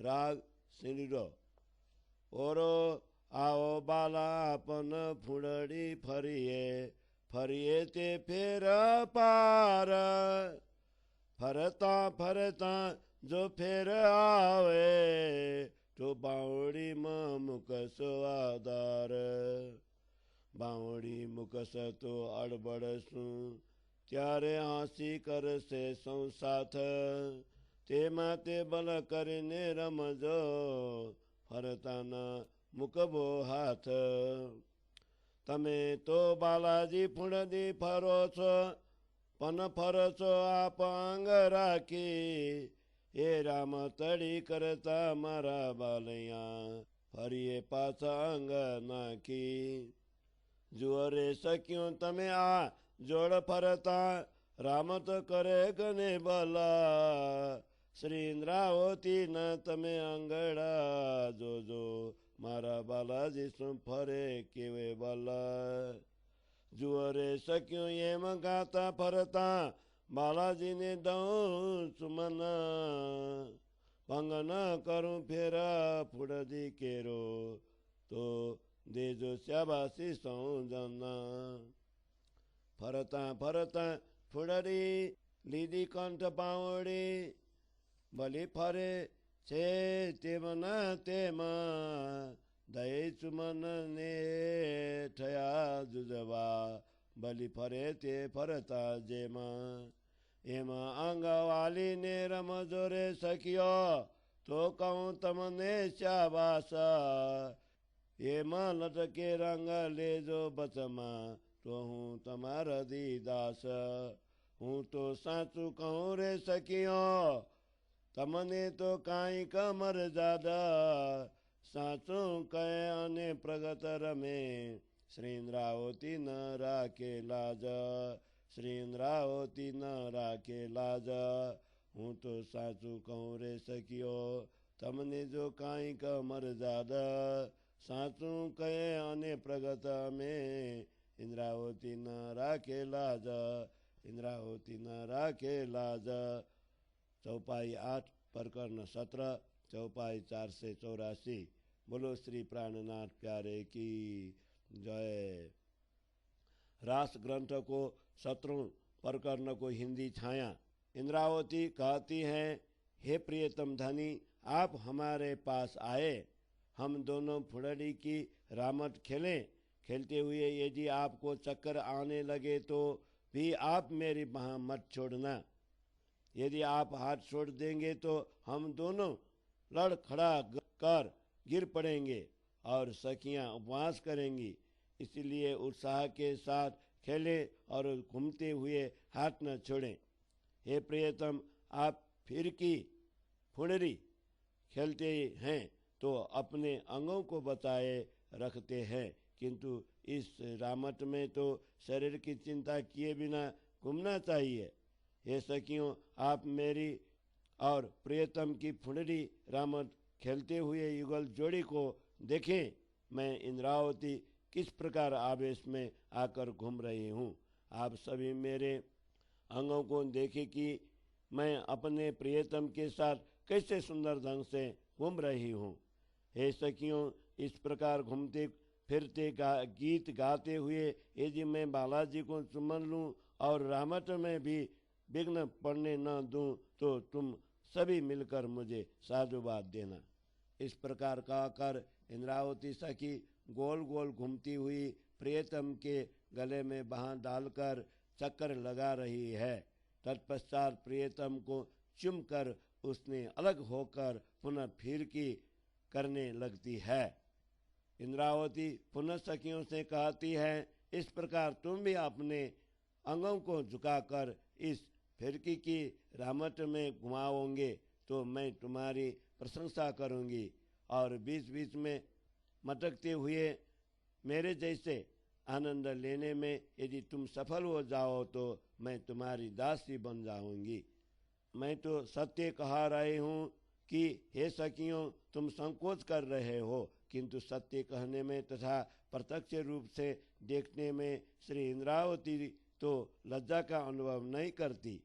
राग सिंडो। ओरो आओ बाला अपन फुड़ड़ी फरिए, फरिए ते फेर पार। फरता फरता जो फेर आवे, तो बावड़ी में मुकस आधार। बावड़ी मुकस तो अड़बड़ सु, त्यारे हासी कर से संसाथ। ते माते बल करने रमजो, फरता न मुकबो हाथ। तमे तो बालाजी फुड़दी फरो छो, पन फरो छो आप अंग राखी। हे राम तड़ी करता मारा बालैया, फरिए पाछा अंग नाखी। जुअरे सक्यों तमे आ जोड़ फरता, राम तो करे गने बला। श्री इंद्रावती न तमे अंगड़ा जो जो, मारा बालाजी सु फरे केवे बला। जुअरे सक्यों एम गाता फरता, बालाजी ने दऊं सुमना। भंग न करूं फेरा फुड़दी केरो, तो दे जो शाबाशी सौ जना। फरता फरता फुड़री लीदी कंठ बावड़ी, बलि फरे छे तेमना तेमा। दय चुमन ने ठया जुजवा, बलि फरे ते फरता जेमा। एमा अंगवाली ने रमजोरे सखियो, तो कहूँ तमने शाबाश। एमा लटके रंग ले जो बचमा, तो हूँ तमारा दीदास। हूँ तो साचू कहूँ रे सखियो, तमने तो काई कमर ज्यादा। साचू कहे अने प्रगत रमे, श्री इंद्रावती न राखे लाज। श्री इंद्रावती न राखे लाज। हूँ तो साचू कहूँ रे सखियो, तमने जो काई कमर ज्यादा। साचू कहे अने प्रगत में, इंद्रावती न राखे लाज। इंद्रावती न राखे लाज। चौपाई 8 प्रकरण 17 चौपाई 484। बोलो श्री प्राणनाथ प्यारे की जय। रास ग्रंथ को 17 प्रकरण को हिंदी छाया। इंद्रावती कहती हैं, हे प्रियतम धनी, आप हमारे पास आए, हम दोनों फुड़ड़ी की रामट खेलें। खेलते हुए यदि आपको चक्कर आने लगे तो भी आप मेरी बाह मत छोड़ना। यदि आप हाथ छोड़ देंगे तो हम दोनों लड़ खड़ा कर गिर पड़ेंगे और सखियां उपवास करेंगी। इसलिए उत्साह के साथ खेलें और घूमते हुए हाथ न छोड़ें। हे प्रियतम, आप फिर की फुड़री खेलते हैं तो अपने अंगों को बचाए रखते हैं, किंतु इस रामट में तो शरीर की चिंता किए बिना घूमना चाहिए। हे सखियों, आप मेरी और प्रियतम की फुड़री रामट खेलते हुए युगल जोड़ी को देखें। मैं इंद्रावती किस प्रकार आवेश में आकर घूम रही हूँ। आप सभी मेरे अंगों को देखें कि मैं अपने प्रियतम के साथ कैसे सुंदर ढंग से घूम रही हूँ। हे सखियों, इस प्रकार घूमते फिरते गीत गाते हुए यदि मैं बालाजी को चुमन लूँ और रामट में भी विघ्न पड़ने न दूं, तो तुम सभी मिलकर मुझे साधुवाद देना। इस प्रकार कहकर इंद्रावती सखी गोल गोल घूमती हुई प्रियतम के गले में बाह डालकर चक्कर लगा रही है। तत्पश्चात प्रियतम को चूमकर उसने अलग होकर पुनः फिरकी करने लगती है। इंद्रावती पुनः सखियों से कहती है, इस प्रकार तुम भी अपने अंगों को झुकाकर इस फिरकी की रामट में घुमाओगे तो मैं तुम्हारी प्रशंसा करूंगी, और बीच बीच में मटकते हुए मेरे जैसे आनंद लेने में यदि तुम सफल हो जाओ तो मैं तुम्हारी दासी बन जाऊंगी। मैं तो सत्य कह रही हूँ कि हे सखियों, तुम संकोच कर रहे हो, किंतु सत्य कहने में तथा प्रत्यक्ष रूप से देखने में श्री इंद्रावती तो लज्जा का अनुभव नहीं करती।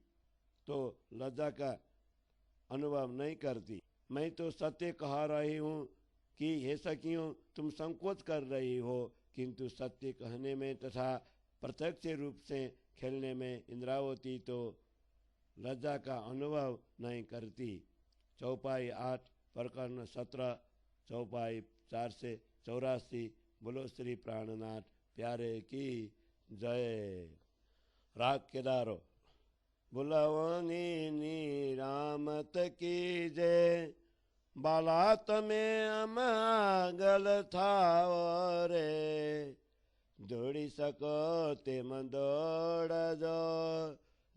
मैं तो सत्य कह रही हूँ कि हे सखियों, तुम संकोच कर रही हो, किंतु सत्य कहने में तथा प्रत्यक्ष रूप से खेलने में इंद्रावती तो लज्जा का अनुभव नहीं करती। चौपाई 8 प्रकरण 17 चौपाई 4 से 84। बोलो श्री प्राणनाथ प्यारे की जय। राग केदारो। बुलवनी रामत की जय, बालात में अमागल थाव रे, दौड़ी सको ते मन दौड़ जो,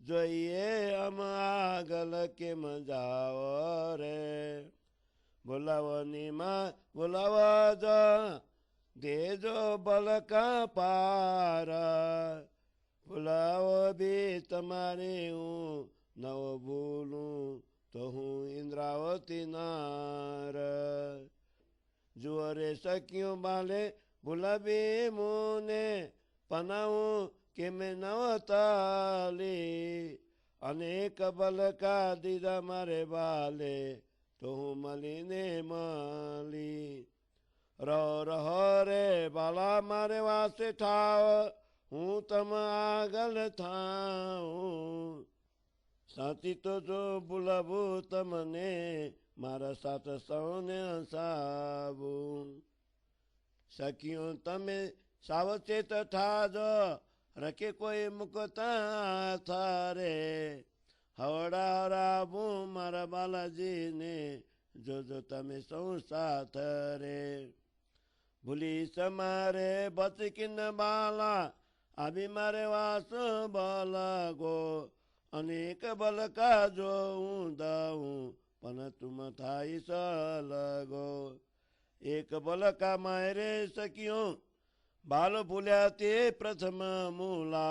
जोइए अमागल के मजाओ रे। बुलवनी माँ बुलव जो, दे जो बल का पार, बुलाओ भी तुम्हारे हूँ, नव भूलूं तो हूँ इंद्रावती नार। जुअरे सखियों बाले बुलाबी मुने, पनाऊं के मैं नवताली, अनेक बल का दीदा मारे बाले, तो हूँ मलिने माली। रहो रे बाला मारे वासे ठाव, हूँ तम आगल थाऊं, साथी तो जो बुलाबू तमने, मारा साथ सौने साबू। सखियों तमे सावचेत ठाजो, रखे कोई मुकता थारे, हवड़ा राबू मारा बालाजी ने, जो जो तमे सौ साथ रे। भूली समारे बच किन बाला, अभी मारे वास बल गो, अनेक बल का जो दाऊं, पन तुम थाई सलगो। एक बल का मायरे सखियों, बाल भूल्या ते प्रथम मूला,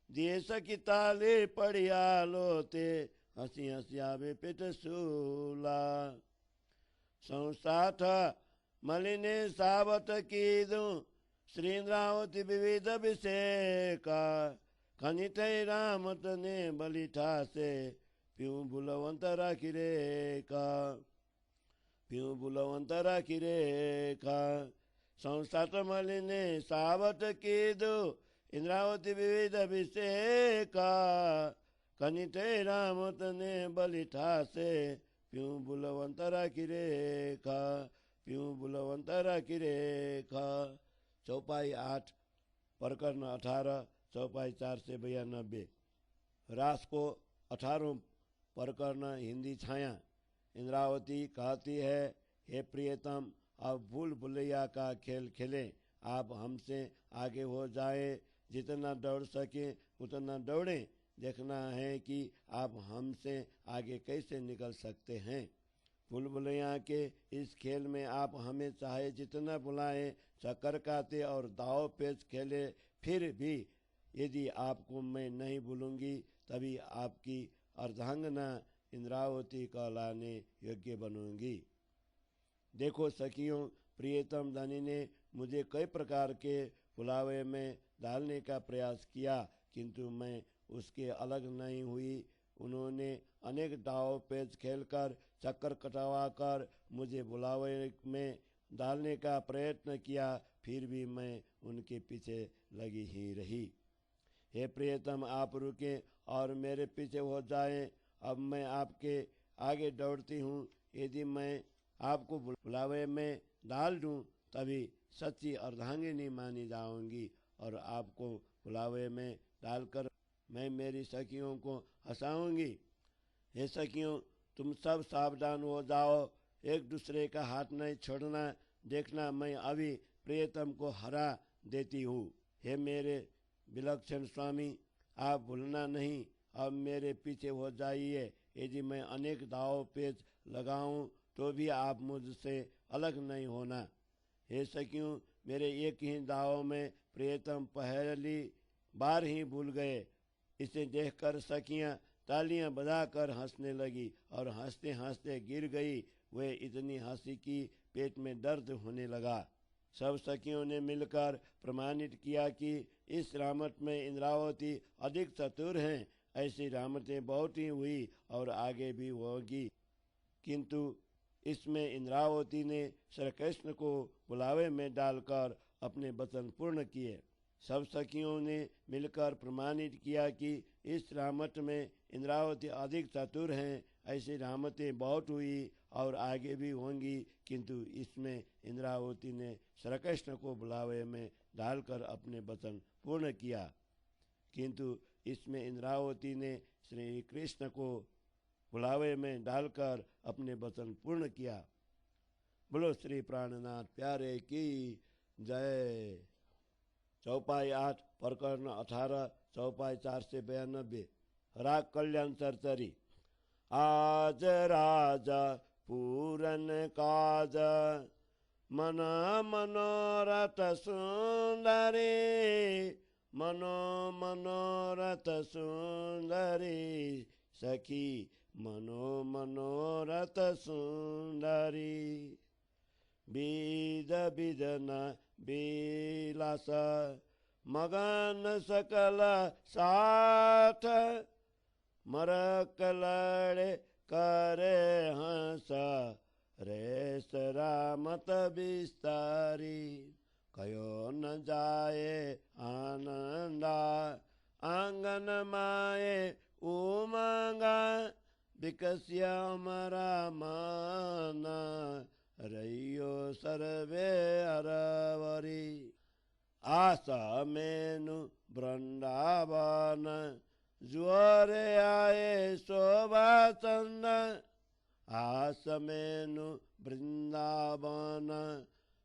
दिए सखी ताले पड़िया लोते, हसी हसी आवे पेट सूला। संसाथ मलिने सावत कीदू, श्री इंद्रावती विविध अभिषेका, खनित रामत ने बलि ठासे, प्यूं बुलवंत राखी रेखा, प्यूं बुलवंत राखी रेखा। संसाथ मलिने सावत कीदू, इंद्रावती विविध अभिषेका, खनित रामत ने बलि ठासे, प्यूं बुलवंत राखी रेखा, प्यूं बुलवंत राखी रेखा। चौपाई 8 प्रकरण 18 चौपाई 4 से 92। रास को 18 प्रकरण हिंदी छाया। इंद्रावती कहती है, हे प्रियतम, अब भूल भुलैया का खेल खेलें, आप हमसे आगे हो जाए, जितना दौड़ सके उतना दौड़ें, देखना है कि आप हमसे आगे कैसे निकल सकते हैं। भूल भुलैया के इस खेल में आप हमें चाहे जितना बुलाएं, चक्कर काटे और दाव पेच खेले, फिर भी यदि आपको मैं नहीं भूलूंगी, तभी आपकी अर्धांगना इंद्रावती कहलाने योग्य बनूंगी। देखो सखियों, प्रियतम धनी ने मुझे कई प्रकार के पुलावे में डालने का प्रयास किया, किंतु मैं उसके अलग नहीं हुई। उन्होंने अनेक दाव पेच खेलकर, चक्कर कटवा कर मुझे बुलावे में डालने का प्रयत्न किया, फिर भी मैं उनके पीछे लगी ही रही। हे प्रियतम, आप रुके और मेरे पीछे हो जाएं, अब मैं आपके आगे दौड़ती हूँ। यदि मैं आपको बुलावे में डाल दूँ, तभी सच्ची अर्धांगिनी मानी जाऊंगी, और आपको बुलावे में डालकर मैं मेरी सखियों को हंसाऊंगी। हे सखियों, तुम सब सावधान हो जाओ, एक दूसरे का हाथ नहीं छोड़ना, देखना मैं अभी प्रियतम को हरा देती हूँ। हे मेरे विलक्षण स्वामी, आप भूलना नहीं, अब मेरे पीछे हो जाइए। यदि मैं अनेक दाव पेच लगाऊं, तो भी आप मुझसे अलग नहीं होना। हे सखियों, मेरे एक ही दाव में प्रियतम पहली बार ही भूल गए। इसे देखकर सखियां तालियां बजाकर हंसने लगी और हंसते हंसते गिर गई। वे इतनी हंसी कि पेट में दर्द होने लगा। सब सखियों ने मिलकर प्रमाणित किया कि इस रामत में इंद्रावती अधिक चतुर हैं। ऐसी रामतें बहुत ही हुई और आगे भी होगी, किंतु इसमें इंद्रावती ने श्री कृष्ण को बुलावे में डालकर अपने वचन पूर्ण किए। सब सखियों ने मिलकर प्रमाणित किया कि इस रामट में इंद्रावती अधिक चतुर हैं। ऐसी रामतें बहुत हुई और आगे भी होंगी, किंतु इसमें इंद्रावती ने श्री कृष्ण को बुलावे में डालकर अपने वचन पूर्ण किया। किंतु इसमें इंद्रावती ने श्री कृष्ण को बुलावे में डालकर अपने वचन पूर्ण किया। बोलो श्री प्राणनाथ प्यारे की जय। चौपाई 8 प्रकरण 18 चौपाई 492 राग कल्याण चरचरी। आज राजा पूरन काज मन मनोरथ सुंदरी मनोरथ सुंदरी सखी मनोरथ सुंदरी विद विदन विलास मगन सकल साथ मरक लड़े करे हंस रेस रामत विस्तारी कयो न जाए आनंदा आंगन माए उमंगा विकस्य अमरा मान रहियो सर्वे अरवरी आशा मेनु वृंदावन ज्वर आए शोभा चंद आस मेनु वृंदावन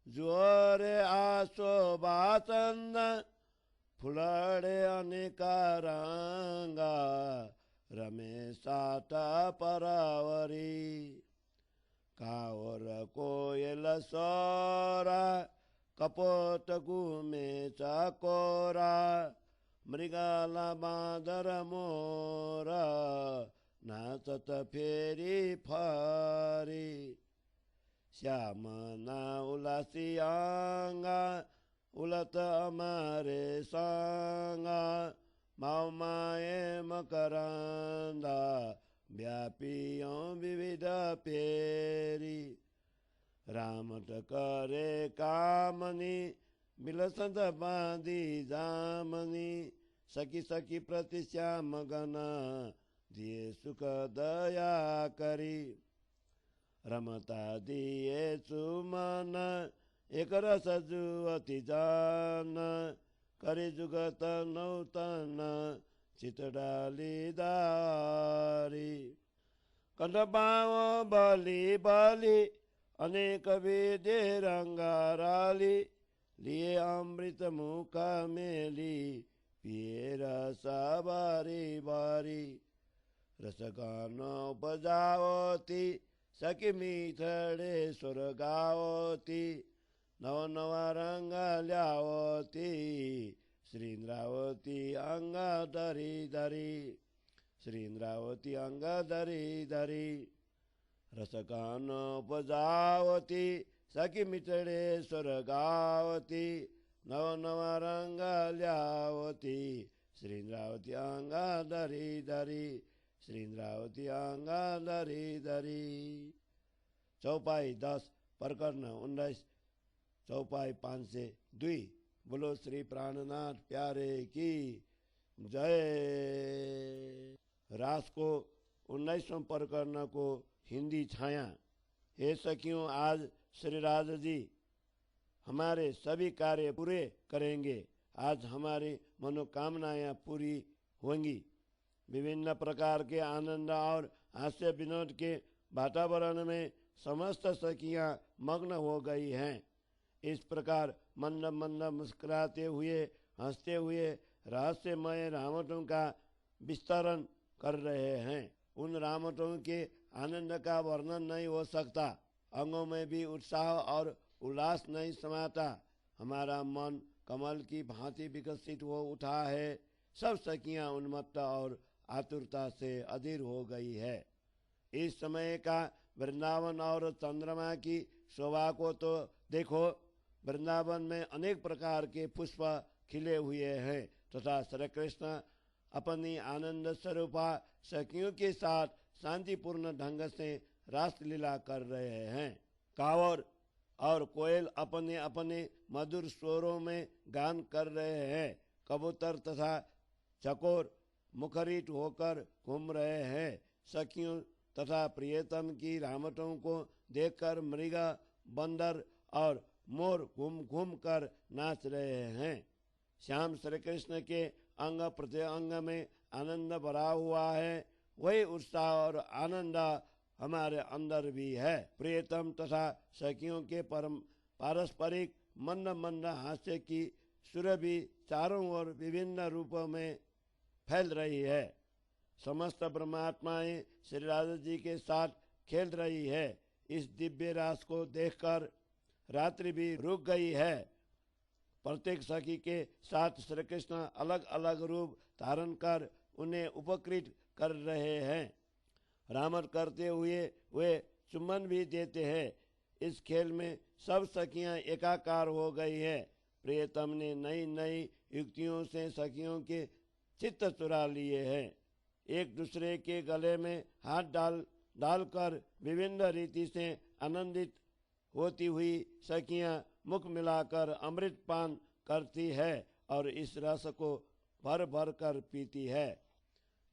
ज्वर आ शोभा चंद फुलड़े अनेका रंगा रमेशाता परावरी कावर कोयल सोरा कपोत गुमे चकोरा मृगाला बाँदर मोरा नाचत फेरि फरी श्याम ना उलासियांगा उलत अमारे सांगा माए मकरंदा व्यापियों विविध पेरी रामट करे कामनी बिलसंत बांधी जामनी सखी सखी प्रति श्याम गना दिए सुख दया करी रमता दिए सुमन एक रस जुअति जान करे जुगत नौतन चित डाली दारी कंठ पाव बलि बलि अनेक विधि रंगाराली लिए अमृत मुख मेली पिए रस बारी बारी रसगान बजावती सखी मीठड़े सुर गावती नव नव रंग ल्यावती श्री इंद्रावती अंग धरी धरी श्री इंद्रावती अंग धरी धरी रसगान बजावती सखी मिठड़े सुर गावती नव नव रंग ल्यावती श्री इंद्रावती अंग धरी धरी श्री इंद्रावती अंग धरी धरी चौपाई 10 प्रकरण 19 चौपाई 502 बोलो श्री प्राणनाथ प्यारे की जय। रास को 19वें प्रकरण को हिंदी छाया। हे सखियों, आज श्री राजा जी हमारे सभी कार्य पूरे करेंगे। आज हमारी मनोकामनाएं पूरी होंगी। विभिन्न प्रकार के आनंद और हास्य विनोद के वातावरण में समस्त सखियां मग्न हो गई हैं। इस प्रकार मंद मंद मुस्कुराते हुए हंसते हुए रहस्यमय रामटों का विस्तरण कर रहे हैं। उन रामटों के आनंद का वर्णन नहीं हो सकता। अंगों में भी उत्साह और उल्लास नहीं समाता। हमारा मन कमल की भांति विकसित हो उठा है। सब सखियां उन्मत्त और आतुरता से अधीर हो गई है। इस समय का वृंदावन और चंद्रमा की शोभा को तो देखो। वृंदावन में अनेक प्रकार के पुष्प खिले हुए हैं तथा श्री कृष्ण अपनी आनंद स्वरूपा सखियों के साथ शांतिपूर्ण ढंग से रासलीला कर रहे हैं। कांवर और कोयल अपने अपने मधुर स्वरों में गान कर रहे हैं। कबूतर तथा चकोर मुखरित होकर घूम रहे हैं। सखियों तथा प्रियतम की रामटों को देखकर मृगा, बंदर और मोर घूम घूम कर नाच रहे हैं। श्याम श्री कृष्ण के अंग प्रत्यंग में आनंद भरा हुआ है। वही उत्साह और आनंद हमारे अंदर भी है। प्रियतम तथा सखियों के पारस्परिक मंद मंद हास्य की सुरभि चारों ओर विभिन्न रूपों में फैल रही है। समस्त ब्रह्मात्माएं श्री राधा जी के साथ खेल रही है। इस दिव्य रास को देखकर रात्रि भी रुक गई है। प्रत्येक सखी के साथ श्री कृष्ण अलग अलग रूप धारण कर उन्हें उपकृत कर रहे हैं। रामत करते हुए वे चुम्बन भी देते हैं। इस खेल में सब सखियां एकाकार हो गई है। प्रियतम ने नई नई युक्तियों से सखियों के चित्त चुरा लिए हैं। एक दूसरे के गले में हाथ डालकर विभिन्न रीति से आनंदित होती हुई सखियां मुख मिलाकर अमृत पान करती है और इस रस को भर भर कर पीती है।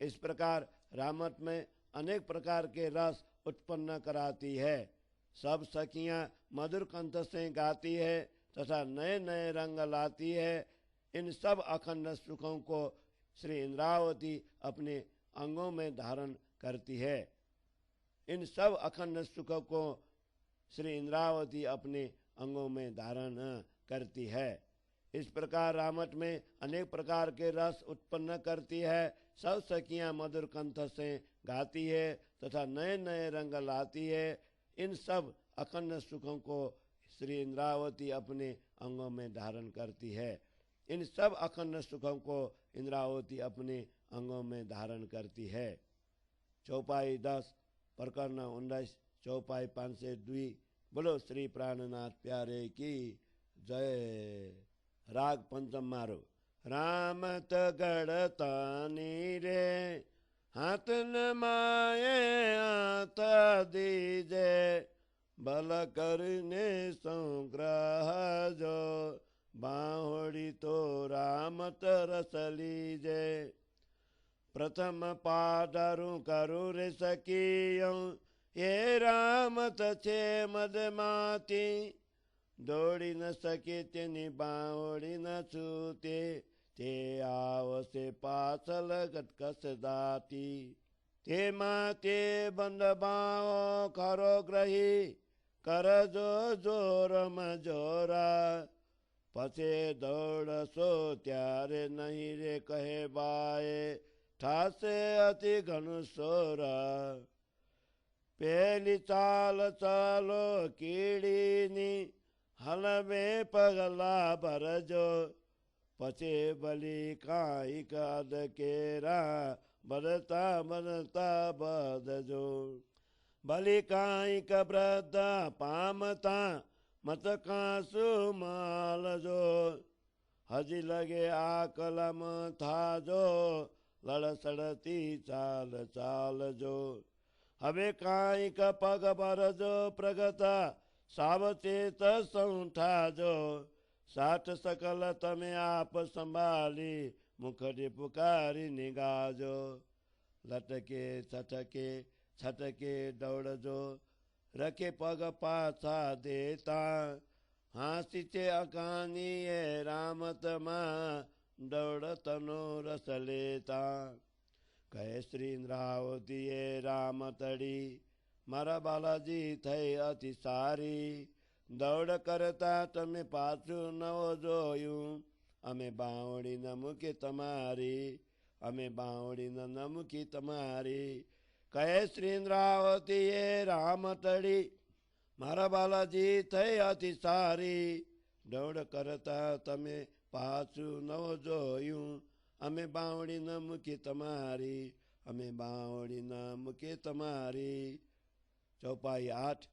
इस प्रकार रामत में अनेक प्रकार के रस उत्पन्न कराती है। सब सखियां मधुर कंठ से गाती है तथा नए नए रंग लाती है। इन सब अखंड सुखों को श्री इंद्रावती अपने अंगों में धारण करती है। इन सब अखंड सुखों को श्री इंद्रावती अपने अंगों में धारण करती है। इस प्रकार रामट में अनेक प्रकार के रस उत्पन्न करती है। सब सखियां मधुर कंठ से गाती है तथा नए नए रंग लाती है। इन सब अखंड सुखों को श्री इंद्रावती अपने अंगों में धारण करती है। इन सब अखंड सुखों को इंद्रावती अपने अंगों में धारण करती है। चौपाई 10 प्रकरण 19 चौपाई 5 से 2। बोलो श्री प्राणनाथ प्यारे की जय। राग पंचम मारो। रामत गढ़तानी रे हाथ न माये हाथ दीजे बल करने संग्रह जो बाहोड़ी तो रामत रस लीजे। प्रथम पादरु करु रे सकियों ये रामत छे मद माती दौड़ी न सके तेनी बाहोड़ी न छूते ते आवसे पासल गटकस दाती ते माते बंद बाओ खरो ग्रही कर जो जोरम जोरा पछे दौड़ सो त्यारे नहीं रे कहे बाए ठासे अति घनु सोरा। पहली चाल चालो कीड़ीनी हल में पगला भरजो पचे बलि काई काद केरा बदता बदता बदजो। बलि काई का ब्रदा पामता मत कासु माल जो हजी लगे आकलम था जो लड़ सड़ती चाल चाल जो। हवे काई का पग बर जो प्रगता सावचेत सौठा जो। साठ सकल तमे आप संभाली मुखड़ी पुकारी निगाजो। लटके छटके छटके दौड़ जो रखे पग पाछा देता हासीचे अकानी ये रामत माँ दौड़ तनो रस लेता। कहे श्री इंद्रावती ये रामतड़ी मारा बालाजी थई अति सारी दौड़ करता तमे पाछू नवो जोयूं अमे बावड़ी न मुकी तमारी अमे बावड़ी न मुकी तमारी। कहे श्री इंद्रावती ये रामतड़ी मारा बालाजी थई अति सारी दौड़ करता तमे पाछू नवो जोयूं अमे बावड़ी न मुकी तमारी अमे बावड़ी न मुकी तमारी। चौपाई 8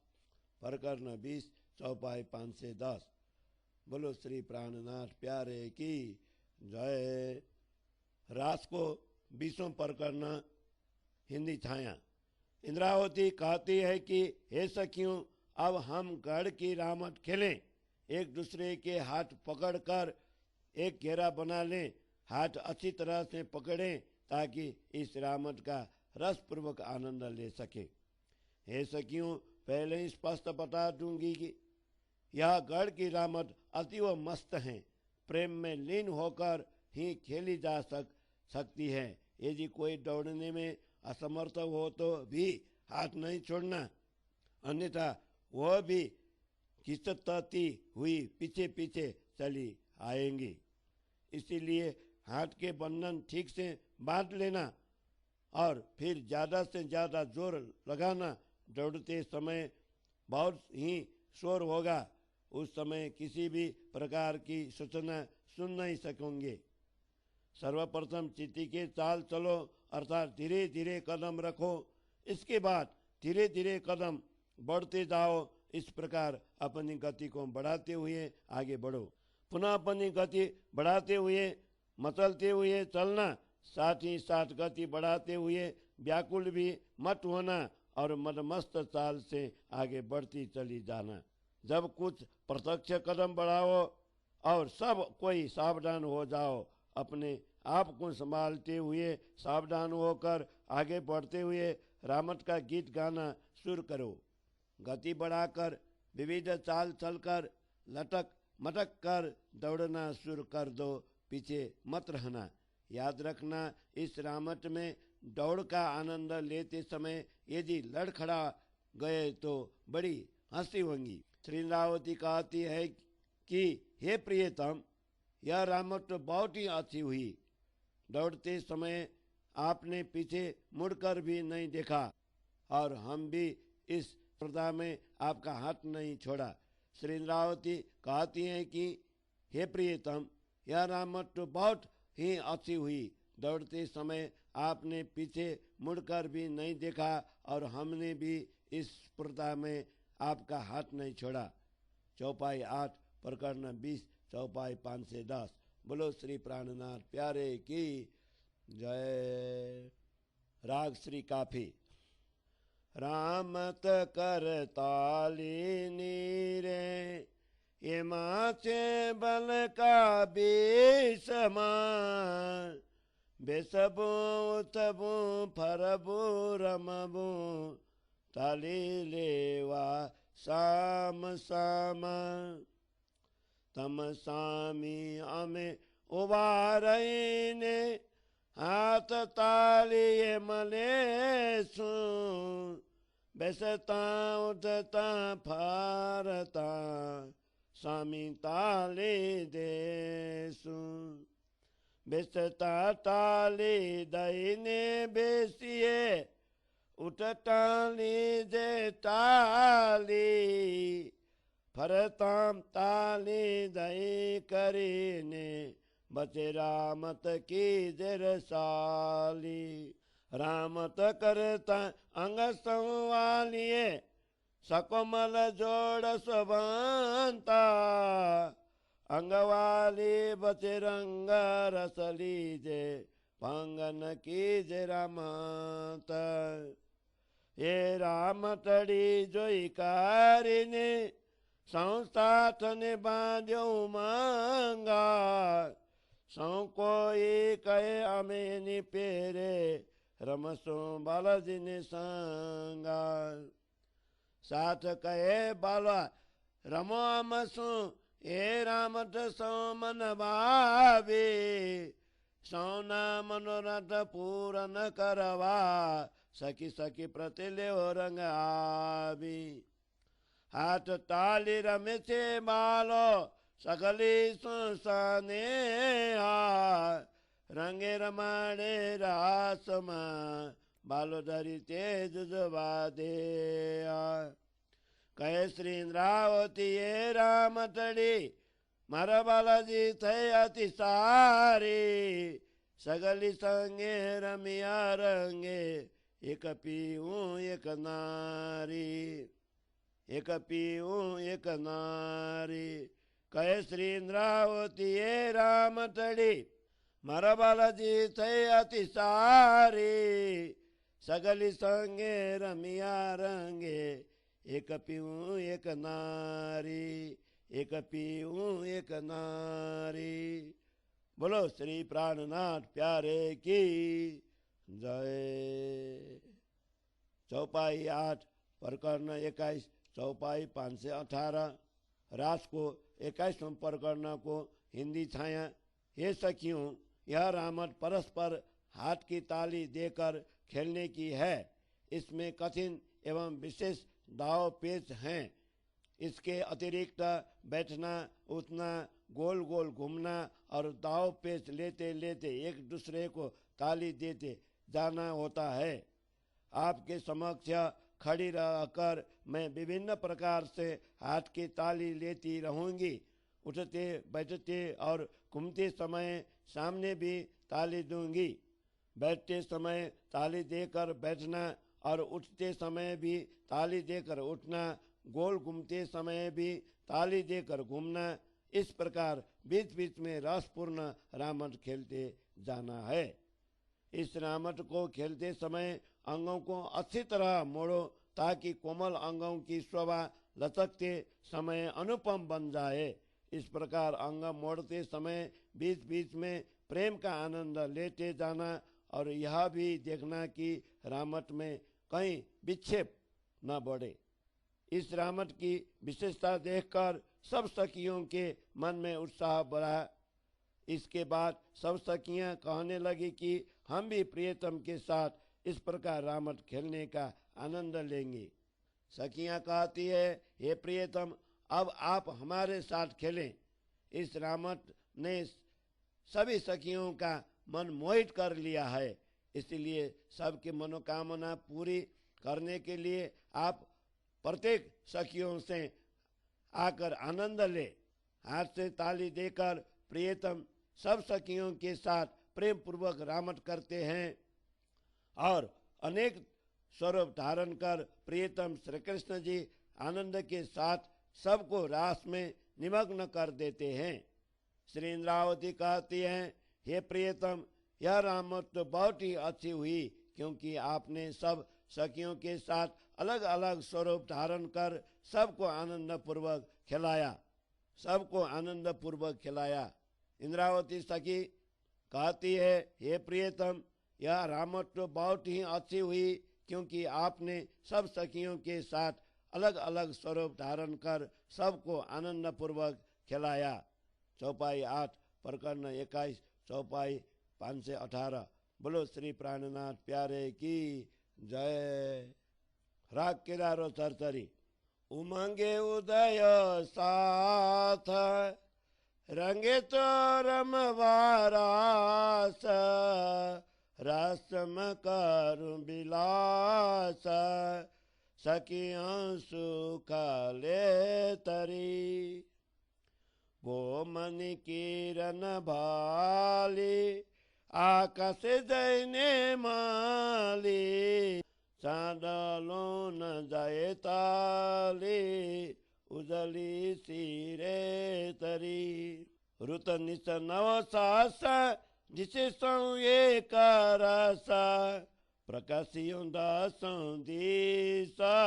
प्रकरण 20 चौपाई 5 से 10। बोलो श्री प्राणनाथ प्यारे की जय। रास को 20वां प्रकरण हिंदी छाया। इंद्रावती कहती है कि हे सखियों, अब हम गढ़ की रामट खेलें। एक दूसरे के हाथ पकड़कर एक घेरा बना लें, हाथ अच्छी तरह से पकड़ें ताकि इस रामट का रसपूर्वक आनंद ले सके। हे सखियों, पहले ही स्पष्ट बता दूंगी कि यह गढ़ की रामट अतीव मस्त है, प्रेम में लीन होकर ही खेली जा सकती है। यदि कोई दौड़ने में असमर्थ हो तो भी हाथ नहीं छोड़ना, अन्यथा वह भी खिसकती हुई पीछे पीछे चली आएंगी। इसीलिए हाथ के बंधन ठीक से बांध लेना और फिर ज़्यादा से ज़्यादा जोर लगाना। दौड़ते समय बहुत ही शोर होगा, उस समय किसी भी प्रकार की सूचना सुन नहीं सकेंगे। सर्वप्रथम चींटी के चाल चलो, अर्थात धीरे धीरे कदम रखो। इसके बाद धीरे धीरे कदम बढ़ते जाओ। इस प्रकार अपनी गति को बढ़ाते हुए आगे बढ़ो। पुनः अपनी गति बढ़ाते हुए मचलते हुए चलना, साथ ही साथ गति बढ़ाते हुए व्याकुल भी मत होना और मदमस्त चाल से आगे बढ़ती चली जाना। जब कुछ प्रत्यक्ष कदम बढ़ाओ और सब कोई सावधान हो जाओ, अपने आप को संभालते हुए सावधान होकर आगे बढ़ते हुए रामट का गीत गाना शुरू करो। गति बढ़ाकर विविध चाल चलकर लटक मटक कर दौड़ना शुरू कर दो, पीछे मत रहना। याद रखना, इस रामट में दौड़ का आनंद लेते समय यदि लड़खड़ा गए तो बड़ी हंसी होगी। श्री इंद्रावती कहती है कि हे प्रियतम, यह रामट तो बहुत ही अच्छी हुई। दौड़ते समय आपने पीछे मुड़कर भी नहीं देखा और हम भी इस स्पर्धा में आपका हाथ नहीं छोड़ा। श्री इंद्रावती कहती हैं कि हे प्रियतम, यह रामट तो बहुत ही अच्छी हुई। दौड़ते समय आपने पीछे मुड़कर भी नहीं देखा और हमने भी इस स्पर्धा में आपका हाथ नहीं छोड़ा। चौपाई 8 प्रकरण 20 चौपाई 5 से 10। बोलो श्री प्राणनाथ प्यारे की जय। राग श्री काफी। रामत कर ताली नीरे, ये माचे बल का बेसमा, बेसबू उतबू फरबू रमबू, ताली लेवा साम सामा। तम सामी अमे उबारने, हाथ ताली मले सु, बेसता उठता फारता, स्वामी ताली देसु। बेसता ताली दईने बेसिए, उठताली दे ताली, फरताम ताली दई करीने, बचे रामत की जरसाली। रामत करता अंग संवालिए, सकोमल जोड़ सुबंता, अंगवाली बचे रंग रस लीजे, पंगन की जरामत। ये रामतड़ी जोई कारिने, संसाथ ने बांध्यो मांगा, सौ कोई कहे अमे नि पेरे, रमसो बालाजी ने संगा। साथ कहे बाला रमो अमसु, ए रामत सो मन भावे, सौना मनोरथ पूरन करवा, सखी सखी प्रति ले रंग आवी। हाथ ताली रमे से बालो, सकली सुसाने रंगे रमाड़े रासमा, बालो धरी तेज जवा दे। कहे श्री इंद्रावती ये रामतड़ी, मारा बालाजी थे अति सारी, सगली संगे रमिया रंगे, एक पीऊँ एक नारी, एक पीऊँ एक नारी। कहे श्री इंद्रावती ये रामतड़ी, मारा बालाजी थे अति सारी, सगली संगे रमिया रंगे, एक पीऊँ एक नारी, एक पीऊँ एक नारी। बोलो श्री प्राणनाथ प्यारे की जय। चौपाई 8 प्रकरण 21 चौपाई 518 रास को 21वें प्रकरण को हिंदी छाया। हे सखियों, यह रामट परस्पर हाथ की ताली देकर खेलने की है। इसमें कठिन एवं विशेष दाव पेच हैं। इसके अतिरिक्त बैठना, उठना, गोल गोल घूमना और दाव पेच लेते लेते एक दूसरे को ताली देते जाना होता है। आपके समक्ष खड़ी रहकर मैं विभिन्न प्रकार से हाथ की ताली लेती रहूंगी। उठते बैठते और घूमते समय सामने भी ताली दूंगी। बैठते समय ताली देकर बैठना और उठते समय भी ताली देकर उठना, गोल घूमते समय भी ताली देकर घूमना, इस प्रकार बीच बीच में रसपूर्ण रामट खेलते जाना है। इस रामट को खेलते समय अंगों को अच्छी तरह मोड़ो ताकि कोमल अंगों की शोभा लचकते समय अनुपम बन जाए। इस प्रकार अंग मोड़ते समय बीच बीच में प्रेम का आनंद लेते जाना और यह भी देखना कि रामट में कहीं विक्षेप न बढ़े। इस रामट की विशेषता देखकर सब सखियों के मन में उत्साह बढ़ा। इसके बाद सब सखियां कहने लगी कि हम भी प्रियतम के साथ इस प्रकार रामट खेलने का आनंद लेंगे। सखियां कहती है, हे प्रियतम, अब आप हमारे साथ खेलें। इस रामट ने सभी सखियों का मन मोहित कर लिया है, इसलिए सबकी मनोकामना पूरी करने के लिए आप प्रत्येक सखियों से आकर आनंद ले। हाथ से ताली देकर प्रियतम सब सखियों के साथ प्रेम पूर्वक रामट करते हैं और अनेक स्वरूप धारण कर प्रियतम श्री कृष्ण जी आनंद के साथ सबको रास में निमग्न कर देते हैं। श्री इंद्रावती कहती हैं, हे प्रियतम, यह रामट तो बहुत ही अच्छी हुई, क्योंकि आपने सब सखियों के साथ अलग अलग स्वरूप धारण कर सबको आनंद पूर्वक खिलाया। इंद्रावती सखी कहती है, हे प्रियतम, यह रामट तो बहुत ही अच्छी हुई, क्योंकि आपने सब सखियों के साथ अलग अलग स्वरूप धारण कर सबको आनंद पूर्वक खिलाया। चौपाई 8 प्रकरण 21 चौपाई 518। बोलो श्री प्राणनाथ प्यारे की जय। राग केदारो सरसरी। उमंगे उदय साथ, रंगे तो रमवारास, रसम करु बिलास, सखियां सुख ले तरी। गोमनि किरण भाली, आकाश जैने माली, चांदलो न जाए ताली, उजली सिरे तरी। रुत निस नव सास, जिसे सौ एक रसा, प्रकाशियों दासों दीसा,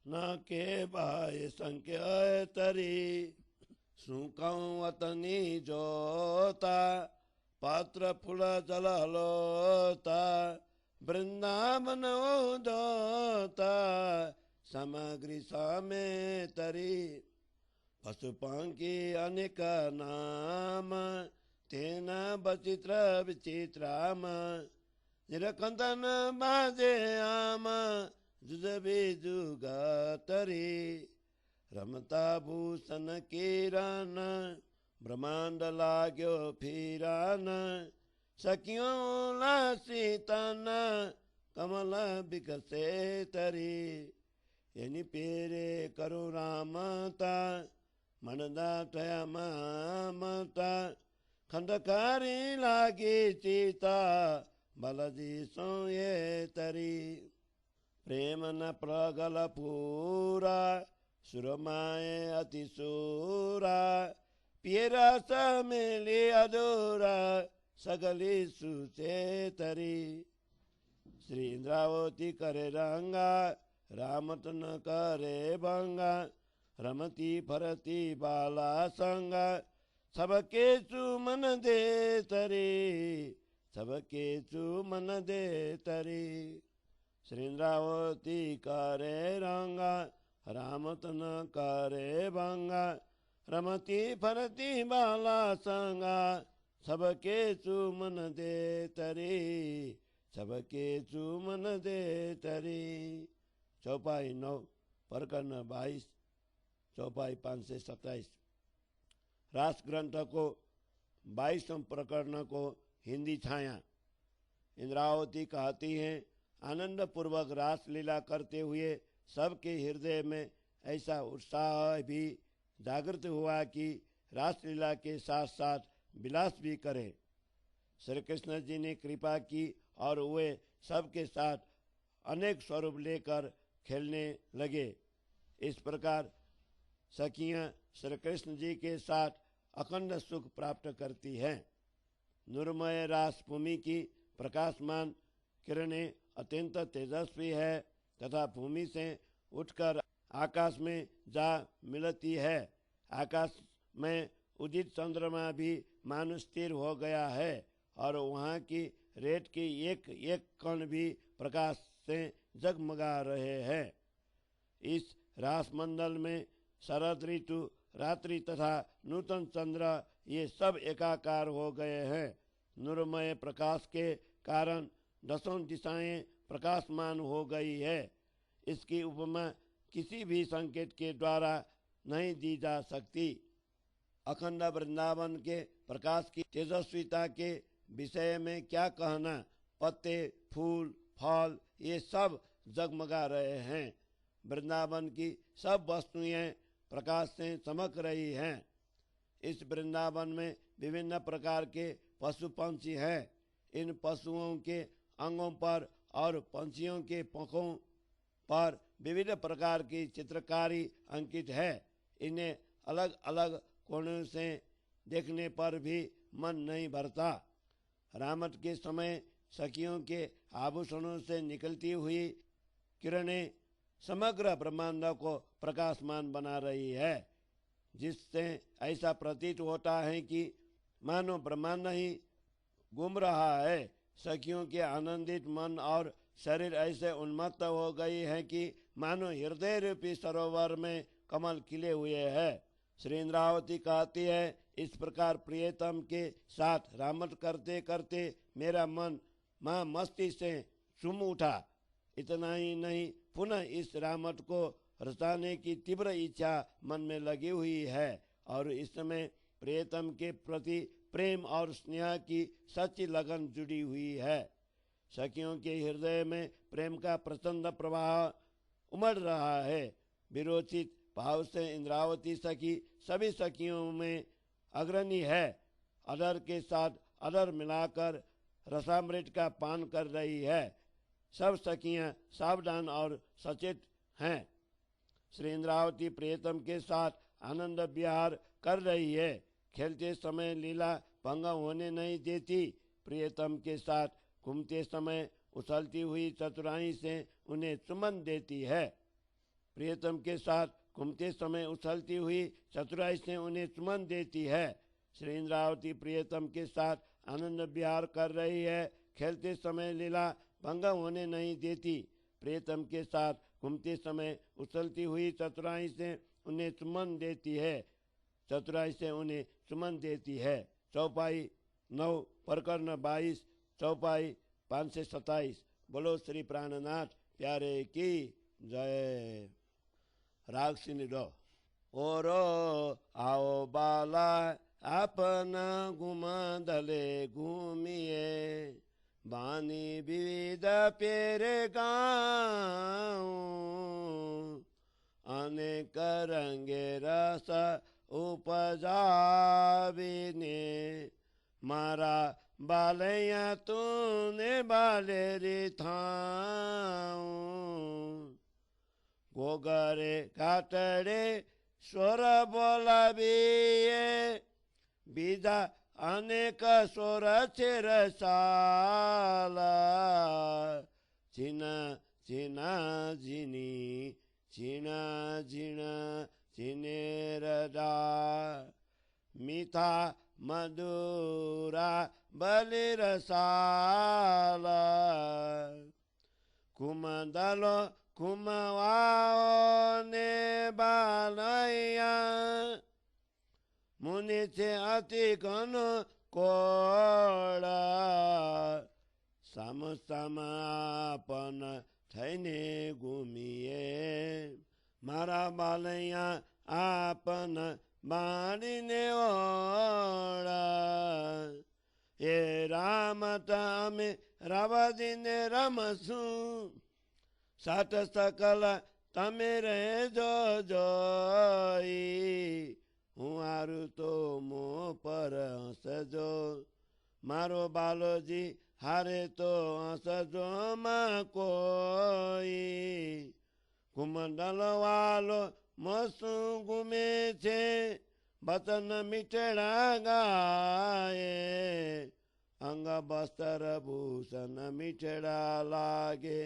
न के भाई संख्या तरी। सुखं वतनी जोता, पात्र फूल जल लोता, वृंदावन उदोता, सामग्री सामे तरी। पशुपंखी अनेक नाम, तेना बचित्र विचित्राम, निरकंदन बाजे आम, जुजबी जुगतरी। रमता भूषण किरण, ब्रह्मांड लाग्यो फिरान, सखियों लासीतन, कमल विकसे तरी। यनि पेरे करु रामता, मनदा तया मामता, खंडकारी लागी चीता, बलजी सोये तरी। प्रेम न प्रगल पूरा, सुरमाए अति सूरा, पियरा समिली अधूरा, सगली सुचे तरी। श्री इंद्रावती करे रंगा रामत न करे भंगा रमती फरती बाला संगा सबके चुमन दे तरी सबके चुमन दे तरी श्री इंद्रावती करे रंगा रामत न करे भंगा रमती फरती बाला संगा सबके चुमन दे तरी सबके चुमन दे तरी। चौपाई 9 प्रकरण 22 चौपाई 527। रास ग्रंथ को 22वें प्रकरण को हिंदी छाया। इंद्रावती कहती हैं, आनंद पूर्वक रास लीला करते हुए सबके हृदय में ऐसा उत्साह भी जागृत हुआ कि रास लीला के साथ साथ विलास भी करें। श्री कृष्ण जी ने कृपा की और वे सबके साथ अनेक स्वरूप लेकर खेलने लगे। इस प्रकार सखियां श्री कृष्ण जी के साथ अखंड सुख प्राप्त करती हैं। नूरमय रास भूमि की प्रकाशमान किरणें अत्यंत तेजस्वी है तथा भूमि से उठकर आकाश में जा मिलती है। आकाश में उदित चंद्रमा भी मानो स्थिर हो गया है और वहाँ की रेत की एक एक कण भी प्रकाश से जगमगा रहे हैं। इस रासमंडल में शरद ऋतु, रात्रि तथा नूतन चंद्र ये सब एकाकार हो गए हैं। नूरमय प्रकाश के कारण दसों दिशाएं प्रकाशमान हो गई है। इसकी उपमा किसी भी संकेत के द्वारा नहीं दी जा सकती। अखंड वृंदावन के प्रकाश की तेजस्विता के विषय में क्या कहना। पत्ते, फूल, फल ये सब जगमगा रहे हैं। वृंदावन की सब वस्तुएं प्रकाश से चमक रही हैं। इस वृंदावन में विभिन्न प्रकार के पशु पंछी हैं। इन पशुओं के अंगों पर और पंछियों के पंखों पर विविध प्रकार की चित्रकारी अंकित है। इन्हें अलग अलग कोणों से देखने पर भी मन नहीं भरता। रामट के समय सखियों के आभूषणों से निकलती हुई किरणें समग्र ब्रह्मांड को प्रकाशमान बना रही है, जिससे ऐसा प्रतीत होता है कि मानो ब्रह्मांड ही घूम रहा है। सखियों के आनंदित मन और शरीर ऐसे उन्मत्त हो गई है कि मानो हृदय रूपी सरोवर में कमल खिले हुए हैं। श्री इंद्रावती कहती है, इस प्रकार प्रियतम के साथ रामट करते करते मेरा मन माँ मस्ती से झूम उठा। इतना ही नहीं, पुनः इस रामट को रचाने की तीव्र इच्छा मन में लगी हुई है और इस समय प्रियतम के प्रति प्रेम और स्नेह की सच्ची लगन जुड़ी हुई है। सखियों के हृदय में प्रेम का प्रचंड प्रवाह उमड़ रहा है। विरोचित भाव से इंद्रावती सखी सभी सखियों में अग्रणी है। अदर के साथ अदर मिलाकर रसामृत का पान कर रही है। सब सखियां सावधान और सचेत हैं। श्री इंद्रावती प्रियतम के साथ आनंद विहार कर रही है। खेलते समय लीला भंग होने नहीं देती। प्रियतम के साथ घूमते समय उछलती हुई चतुराई से उन्हें चुम्बन देती है। प्रियतम के साथ घूमते समय उछलती हुई चतुराई से उन्हें चुम्बन देती है। श्री इंद्रावती प्रियतम के साथ आनंद विहार कर रही है। खेलते समय लीला भंग होने नहीं देती। प्रियतम के साथ घूमते समय उछलती हुई चतुराई से उन्हें चुम्बन देती है। चतुराई से उन्हें चुम्बन देती है। चौपाई 9 प्रकरण 22 चौपाई 527। बोलो श्री प्राणनाथ प्यारे की जय। राग सिनी दो। ओरो आओ बाला अपना घुमा दले घूमिए बानी विविध पेरे गाँव अनेक रंगे रस उपजाविने मारा बालैया तूने बाले रिथाऊं गोगरे काटड़े स्वर बोलाबिए बीजा अनेक स्वर छिरसाला छीना छीना झिनी छीना झीना छिनेरडा मीठा मधुरा बलिरसाला कुमदलो कुमवाओ ने बालैया मुनि छे अति घन कोड़ा साम समापन थैने घुमिए मारा बालैया आपन बाणीने ओड़ा हे राम तमे रावदिने रमसु सात सकल तमे रहे जो जोई हूँ आरु तो मुँह पर हंसजो मारो बालोजी हारे तो हंसजो माँ कोई कुमंडल वालो मसु घूमे छे बचन मिठड़ा गाए अंग बस्तर भूषण मिठड़ा लागे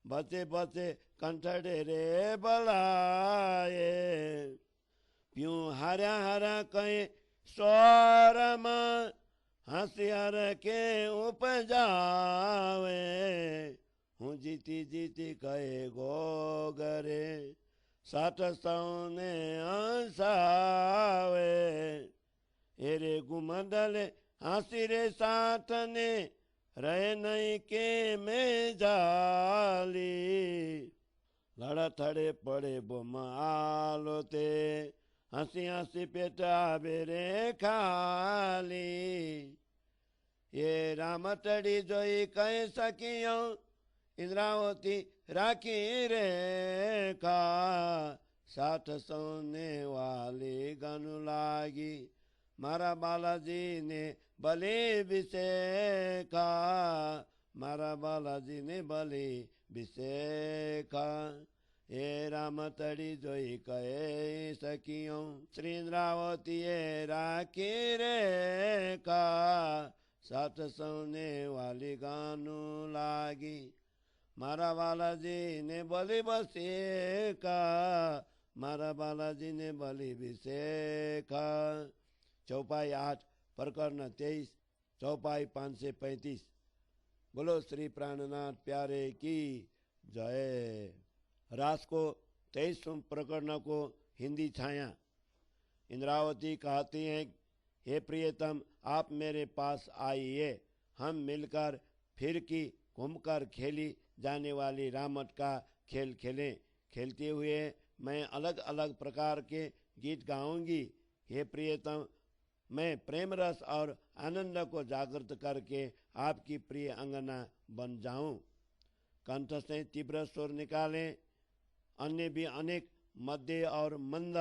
बचे बचे कंठड़े रे बलाए प्यूं हरा हरा कहे स्वरम हंसियार के उपजावे हूँ जीती जीती कहे गोगरे साठ सौने हंसावे एरे गुमंडले हंसी रे साठ ने रहे नहीं के में जाली लड़ा थड़े पड़े बोम आलोते हंसी हंसी पेटा बेरे खाली ये रामतड़ी जोई कह सकियो इंद्रावती राखी रेखा साठ सोने वाली गनु लागी मारा बालाजी ने बलि विशेखा मारा बालाजी ने बलि विशेखा हे राम तड़ी जोई कहे सकियो श्री इंद्रावती राखी रेखा साठ सोने वाली गानु लागी मारा बालाजी ने बलि बसेका मारा बालाजी ने बलि विशेखा चौपाई 8 प्रकरण 23 चौपाई 535 बोलो श्री प्राणनाथ प्यारे की जय। रास को 23 प्रकरण को हिंदी छाया। इंद्रावती कहती हैं हे प्रियतम आप मेरे पास आइए हम मिलकर फिर की घूमकर खेली जाने वाली रामट का खेल खेलें। खेलते हुए मैं अलग अलग प्रकार के गीत गाऊंगी। हे प्रियतम मैं प्रेम रस और आनंद को जागृत करके आपकी प्रिय अंगना बन जाऊं। कंठ से तीव्र स्वर निकालें। अन्य भी अनेक मध्य और मंद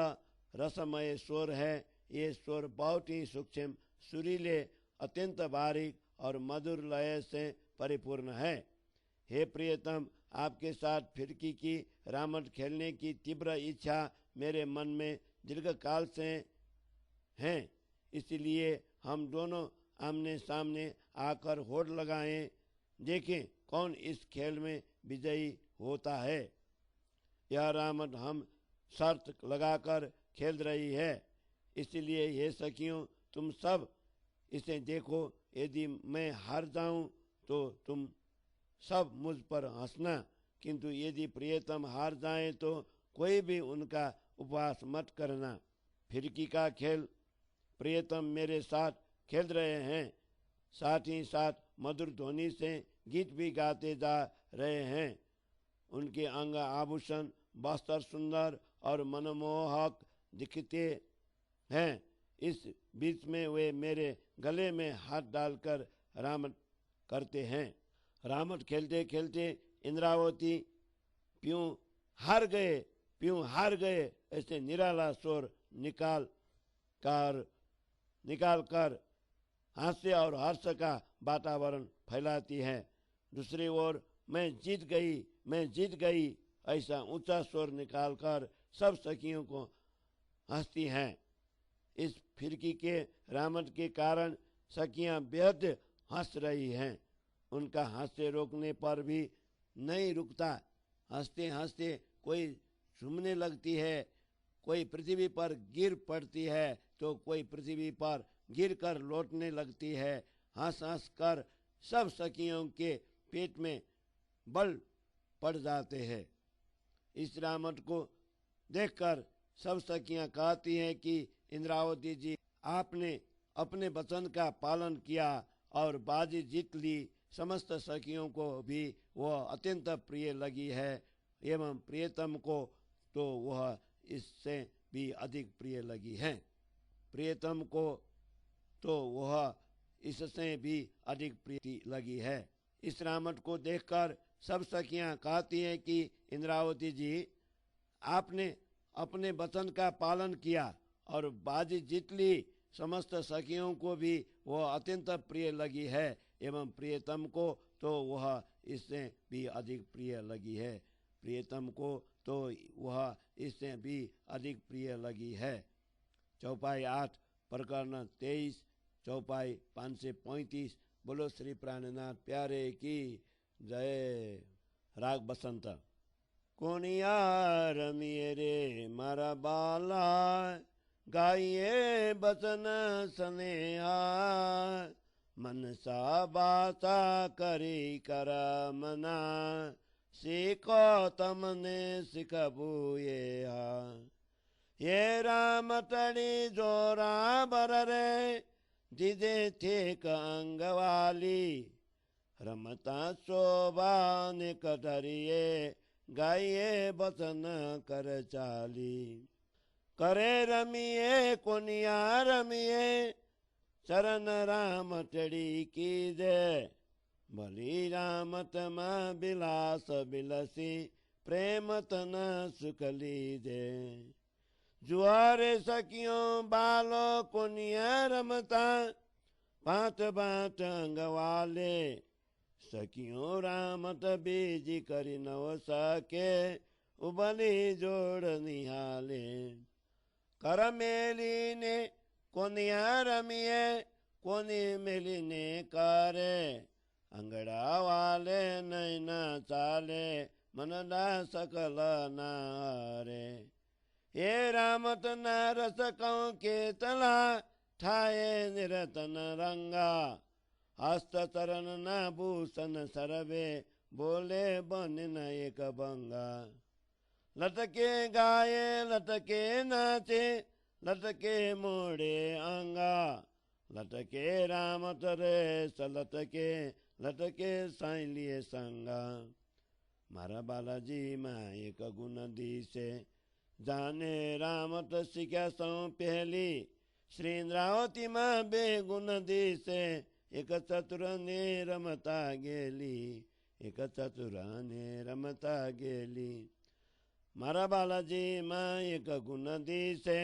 रसमय स्वर है। ये स्वर बहुत ही सूक्ष्म सुरीले अत्यंत बारीक और मधुर लय से परिपूर्ण है। हे प्रियतम आपके साथ फिरकी की रामट खेलने की तीव्र इच्छा मेरे मन में दीर्घ काल से है। इसलिए हम दोनों आमने सामने आकर होड़ लगाएं, देखें कौन इस खेल में विजयी होता है। यह रामट हम शर्त लगाकर खेल रही है, इसलिए ये सखियों तुम सब इसे देखो। यदि मैं हार जाऊं तो तुम सब मुझ पर हंसना, किंतु यदि प्रियतम हार जाए तो कोई भी उनका उपवास मत करना। फिरकी का खेल प्रियतम मेरे साथ खेल रहे हैं, साथ ही साथ मधुर ध्वनि से गीत भी गाते जा रहे हैं। उनके अंग आभूषण वस्त्र सुंदर और मनमोहक दिखते हैं। इस बीच में वे मेरे गले में हाथ डालकर रामट करते हैं। रामट खेलते खेलते इंद्रावती प्यूं हार गए ऐसे निराला स्वर निकाल कर हास्य और हर्ष का वातावरण फैलाती है। दूसरी ओर मैं जीत गई ऐसा ऊंचा स्वर निकालकर सब सखियों को हंसती हैं। इस फिरकी के रामट के कारण सखियां बेहद हंस रही हैं। उनका हास्य रोकने पर भी नहीं रुकता। हंसते हंसते कोई झूमने लगती है, कोई पृथ्वी पर गिर पड़ती है तो कोई पृथ्वी पर गिर कर लौटने लगती है। हंस हंस कर सब सखियों के पेट में बल पड़ जाते हैं। इस रामट को देखकर सब सखियां कहती हैं कि इंद्रावती जी, आपने अपने वचन का पालन किया और बाजी जीत ली। समस्त सखियों को भी वह अत्यंत प्रिय लगी है एवं प्रियतम को तो वह इससे भी अधिक प्रिय लगी है। प्रियतम को तो वह इससे भी अधिक प्रिय लगी है। इस रामट को देखकर सब सखियां कहती हैं कि इंद्रावती जी, आपने अपने वचन का पालन किया और बाजी जीत ली। समस्त सखियों को भी वह अत्यंत प्रिय लगी है एवं प्रियतम को तो वह इससे भी अधिक प्रिय लगी है। प्रियतम को तो वह इससे भी अधिक प्रिय लगी है। चौपाई 8 प्रकरण 23 चौपाई 535। बोलो श्री प्राणनाथ प्यारे की जय। राग बसंत। कोनिया रमिए रे मारा बाला, गाइए बचन स्नेहा। मनसा बाता करी कर मना, सीखो तमने सिखबुए। ये राम तड़ी जोरा बर रे, दिदे थे कंगवाली। रमता शोभा निकटरिए, गाइए बचन कर चाली। करे रमिए कोनिया रमिए, चरण राम चढ़ी की जय। भली राम तमा बिलास बिलसी, प्रेम तन सुख लीजे। जुआरे सखियों बालो कोनिया रमता, पात बाट अंगवाले। सखियों रामत बीजी करी नव सके, उबली जोड़ निहाले। कर मेली ने कोनिया रमिए, कोनी मेली ने करे। अंगड़ा वाले नैना चाले, मनडा सकल नारे। ये रामत नरस कौ के तला, ठाए निरतन रंगा। हस्त चरण न भूषण सरवे, बोले बन न एक बंगा। लटके गाये लटके नाचे, लटके मोड़े अंगा। लटके राम तरेस लटके, लटके साई लिए संगा। मारा बालाजी माँ एक गुण दी से, जाने रामत सिख्या सौ पहली। श्री इंद्रावती माँ बेगुण दी से, एक चतुर ने रमता गेली। एक चतुर ने रमता गेली। मारा बालाजी माँ एक गुण दी से,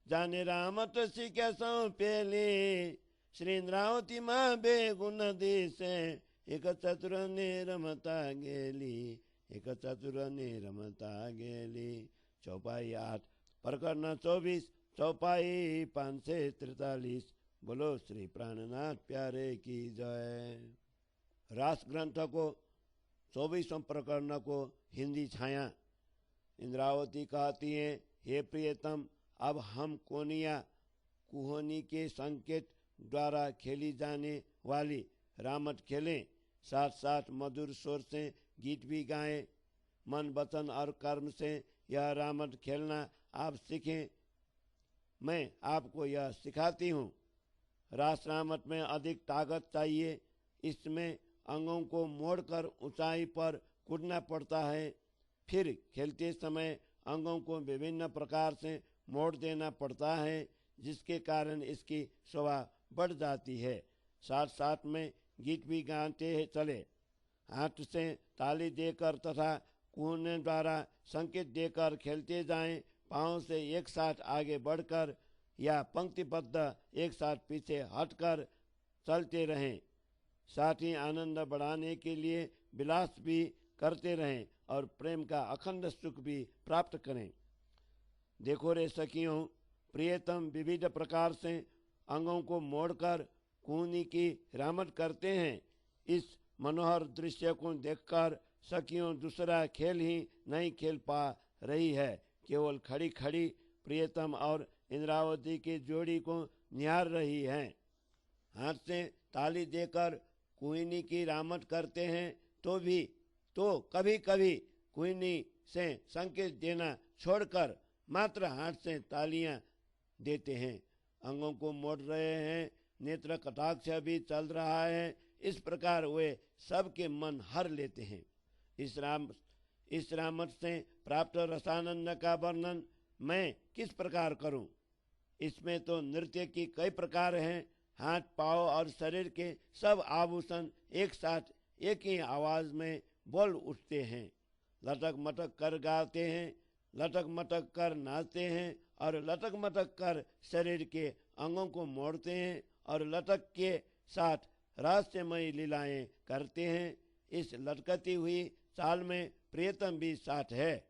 जाने रामत सिख्या सौ पहली। श्री इंद्रावती माँ बेगुण दी से, एक चतुर ने रमता गेली। एक चतुर ने रमता गेली। चौपाई 8 प्रकरण 24 चौपाई 543। बोलो श्री प्राणनाथ प्यारे की जय। रास ग्रंथ को 24वें प्रकरण को हिंदी छाया। इंद्रावती कहती है, हे प्रियतम, अब हम कोनिया कुहोनी के संकेत द्वारा खेली जाने वाली रामट खेलें। साथ साथ मधुर स्वर से गीत भी गाएं। मन वचन और कर्म से यह रामट खेलना आप सीखें। मैं आपको यह सिखाती हूँ। रास रामट में अधिक ताकत चाहिए। इसमें अंगों को मोड़कर ऊंचाई पर कूदना पड़ता है। फिर खेलते समय अंगों को विभिन्न प्रकार से मोड़ देना पड़ता है, जिसके कारण इसकी शोभा बढ़ जाती है। साथ साथ में गीत भी गाते चले। हाथ से ताली देकर तथा कूहने द्वारा संकेत देकर खेलते जाएं। पाँव से एक साथ आगे बढ़कर या पंक्तिबद्ध एक साथ पीछे हटकर चलते रहें। साथ ही आनंद बढ़ाने के लिए विलास भी करते रहें और प्रेम का अखंड सुख भी प्राप्त करें। देखो रे सखियों, प्रियतम विविध प्रकार से अंगों को मोड़कर कूहनी की रामट करते हैं। इस मनोहर दृश्य को देखकर सखियों दूसरा खेल ही नहीं खेल पा रही है, केवल खड़ी खड़ी प्रियतम और इंद्रावती की जोड़ी को निहार रही हैं। हाथ से ताली देकर कुइनी की रामट करते हैं तो कभी कभी कुइनी से संकेत देना छोड़कर मात्र हाथ से तालियां देते हैं। अंगों को मोड़ रहे हैं, नेत्र कटाक्ष भी चल रहा है। इस प्रकार वे सबके मन हर लेते हैं। इस रामट से प्राप्त रसानंद का वर्णन मैं किस प्रकार करूं? इसमें तो नृत्य की कई प्रकार हैं। हाथ पांव और शरीर के सब आभूषण एक साथ एक ही आवाज में बोल उठते हैं। लटक मटक कर गाते हैं, लटक मटक कर नाचते हैं और लटक मटक कर शरीर के अंगों को मोड़ते हैं और लटक के साथ रहस्यमयी लीलाएं करते हैं। इस लटकती हुई चाल में प्रियतम भी साथ है।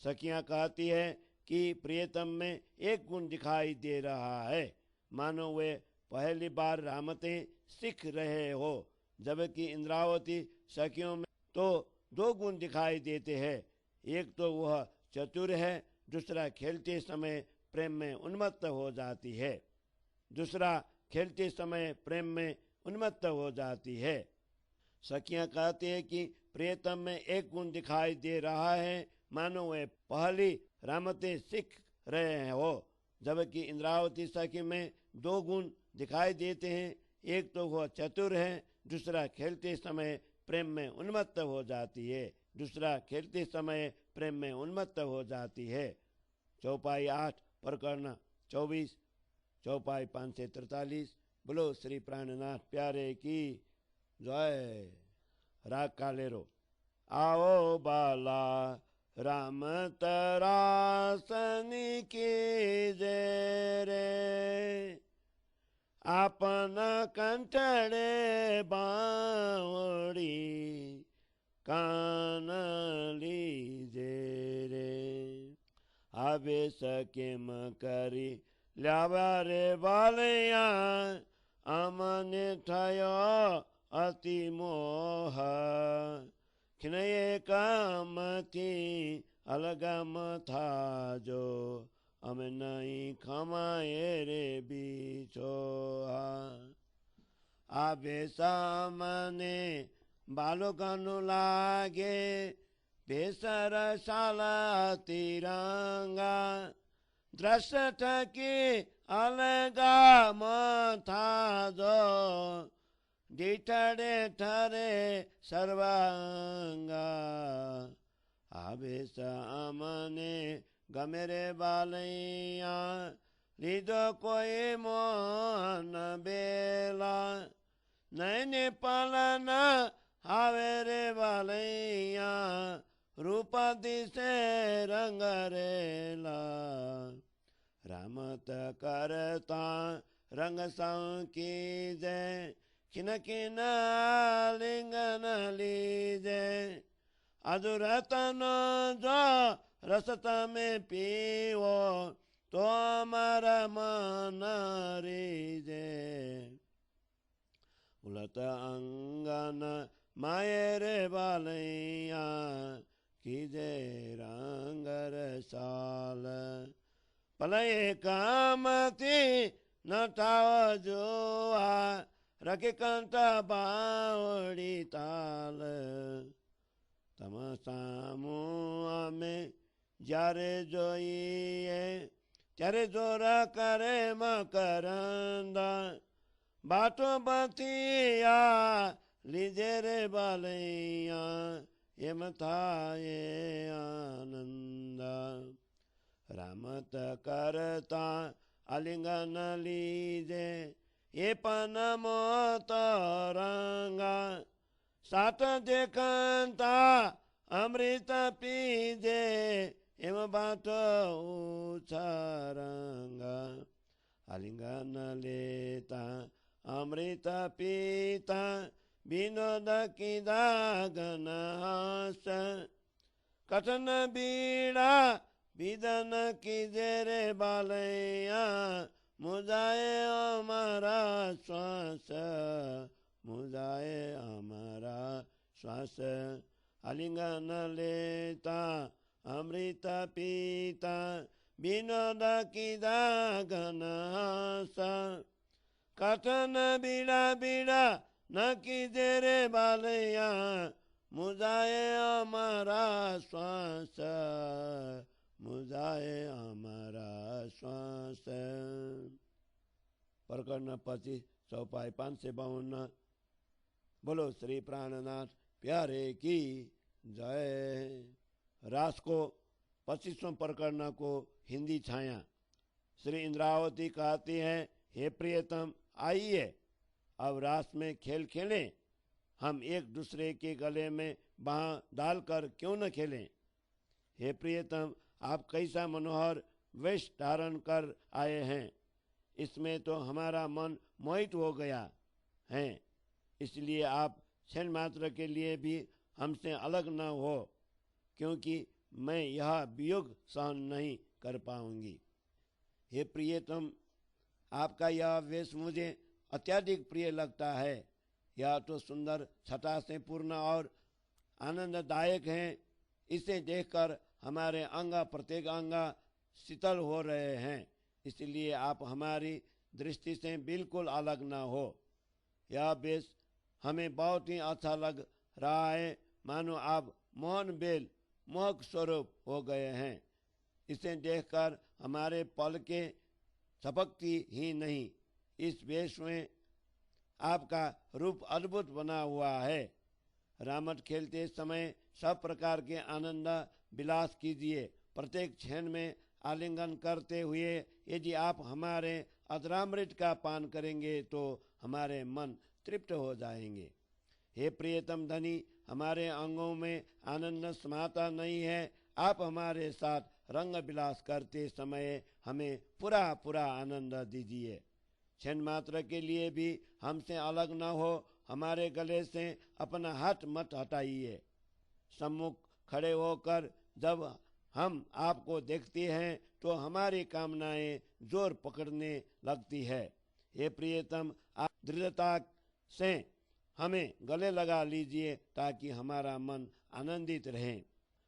सखियां कहती है कि प्रियतम में एक गुण दिखाई दे रहा है, मानो वे पहली बार रामतें सीख रहे हो, जबकि इंद्रावती सखियों में तो दो गुण दिखाई देते हैं। एक तो वह चतुर है, दूसरा खेलते समय प्रेम में उन्मत्त हो जाती है। सखियां कहती है कि प्रियतम में एक गुण दिखाई दे रहा है, मानो वे पहली रामतें सीख रहे हो, जबकि इंद्रावती सखी में दो गुण दिखाई देते हैं। एक तो वह चतुर है, दूसरा खेलते समय प्रेम में उन्मत्त हो जाती है। चौपाई 8 प्रकरण 24, चौपाई 543। बोलो श्री प्राणनाथ प्यारे की जय। राग कालेरो। आओ बाला राम तरासनी की जय रे, आपन कंठड़े बावड़ी कान लीजे रे। आवे सकेम करी ल्यावा रे बालिया, अमने ठयो अति मोह, खिनये कामती अलगम था जो, हम नहीं खमाए रे बिछोहा। आवे सामने बालकनु लागे, बेसर साला तिरंगा, दृष्ट की अलगा मथा जो, डिठड़े ठरे सर्वांगा। आवे सामने गमेरे बालैया, लीधो कोई मोहन बेला, नैने पालन आवे रे बालैया, रूप दिसे रंग रेला। रामत करता रंग संकीजे, खिन खिन लिंगन लीजे, अधुरतन जो रसत में पीवो, तो हमारा मन रीजे। उलत अंगन माये रे बालैया, कीजे रंग रसाल, पलये कामती नटाव जोआ, रखे कंठ बावड़ी ताल। तम सामू में जारे जोइए, त्यारे जोरा करे मकरंदा, बाटो बतिया लीजे रे बालैया, एम था ये आनंदा। रामत करता आलिंगन लीजे, ये पनमो तरंगा, सात देखता अमृत पीजे, एम बाटो उछरंगा। आलिंगन लेता अमृत पीता, विनोद की दागन हास, कथन बीड़ा विदन की जेरे बालैया, मुझाए हमारा श्वास, मुझाए हमारा श्वास। आलिंगन लेता अमृत पीता विनोद किदा घनासा कथन बीड़ा बीड़ा न कीजे रे बालैया मुझाए हमारा श्वास मुझाए हमारा श्वास। प्रकरण 25 चौपाई 552। बोलो श्री प्राणनाथ प्यारे की जय। रास को 25वें प्रकरण को हिंदी छाया। श्री इंद्रावती कहती हैं, हे प्रियतम आइए अब रास में खेल खेलें। हम एक दूसरे के गले में बाँह डालकर क्यों न खेलें। हे प्रियतम आप कैसा मनोहर वेश धारण कर आए हैं, इसमें तो हमारा मन मोहित हो गया है। इसलिए आप क्षण मात्र के लिए भी हमसे अलग न हो, क्योंकि मैं यह वियोग सहन नहीं कर पाऊंगी। हे प्रियतम आपका यह वेश मुझे अत्यधिक प्रिय लगता है। यह तो सुंदर छटा से पूर्ण और आनंददायक है। इसे देखकर हमारे अंग प्रत्येक अंग शीतल हो रहे हैं। इसलिए आप हमारी दृष्टि से बिल्कुल अलग न हो। यह वेश हमें बहुत ही अच्छा लग रहा है, मानो आप मोहन बेल मोहक स्वरूप हो गए हैं। इसे देखकर हमारे पलकें झपकती ही नहीं। इस वेश में आपका रूप अद्भुत बना हुआ है। रामट खेलते समय सब प्रकार के आनंद विलास कीजिए। प्रत्येक क्षण में आलिंगन करते हुए यदि आप हमारे अधरामृत का पान करेंगे तो हमारे मन तृप्त हो जाएंगे। हे प्रियतम धनी हमारे अंगों में आनंद समाता नहीं है। आप हमारे साथ रंग विलास करते समय हमें पूरा पूरा आनंद दीजिए। क्षण मात्र के लिए भी हमसे अलग न हो। हमारे गले से अपना हाथ मत हटाइए। सम्मुख खड़े होकर जब हम आपको देखते हैं तो हमारी कामनाएं जोर पकड़ने लगती है। हे प्रियतम आप दृढ़ता से हमें गले लगा लीजिए ताकि हमारा मन आनंदित रहे।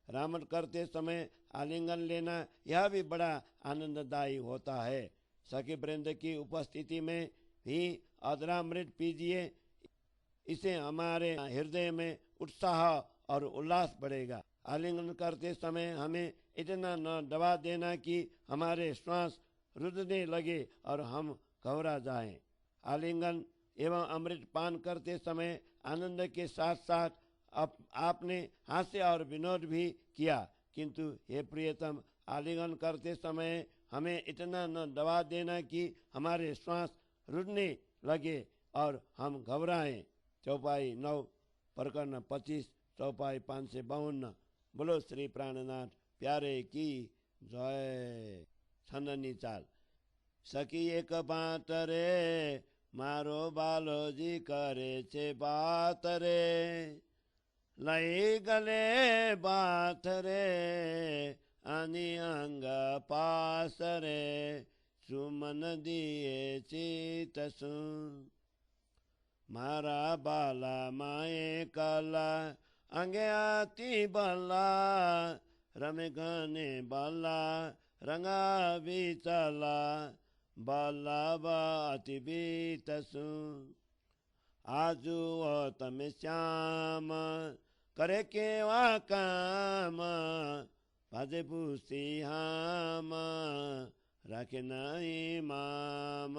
रामन करते समय आलिंगन लेना यह भी बड़ा आनंददायी होता है। सखी वृंद की उपस्थिति में भी अधरामृत पीजिए। इसे हमारे हृदय में उत्साह और उल्लास बढ़ेगा। आलिंगन करते समय हमें इतना न दबा देना कि हमारे श्वास रुदने लगे और हम घबरा जाएं। आलिंगन एवं अमृत पान करते समय आनंद के साथ साथ आपने हास्य और विनोद भी किया, किंतु हे प्रियतम आलिंगन करते समय हमें इतना न दबा देना कि हमारे श्वास रुदने लगे और हम घबराएं। चौपाई 9 प्रकरण 25 चौपाई 552। बोलो श्री प्राणनाथ प्यारे की जय। छंदनी चाल। सखी एक बात रे मारो बालोजी करे छे बात रे लई गले बात रे आनी अंग पास रे सुमन दिए चित सु मारा बाला माए काला अंगे आती बाला रमे गाने बाला रंगा भी चला बाला बाती बीत सु आजू तम श्याम करे केवा काम भाजे भूसी हाम राखे नहीं माम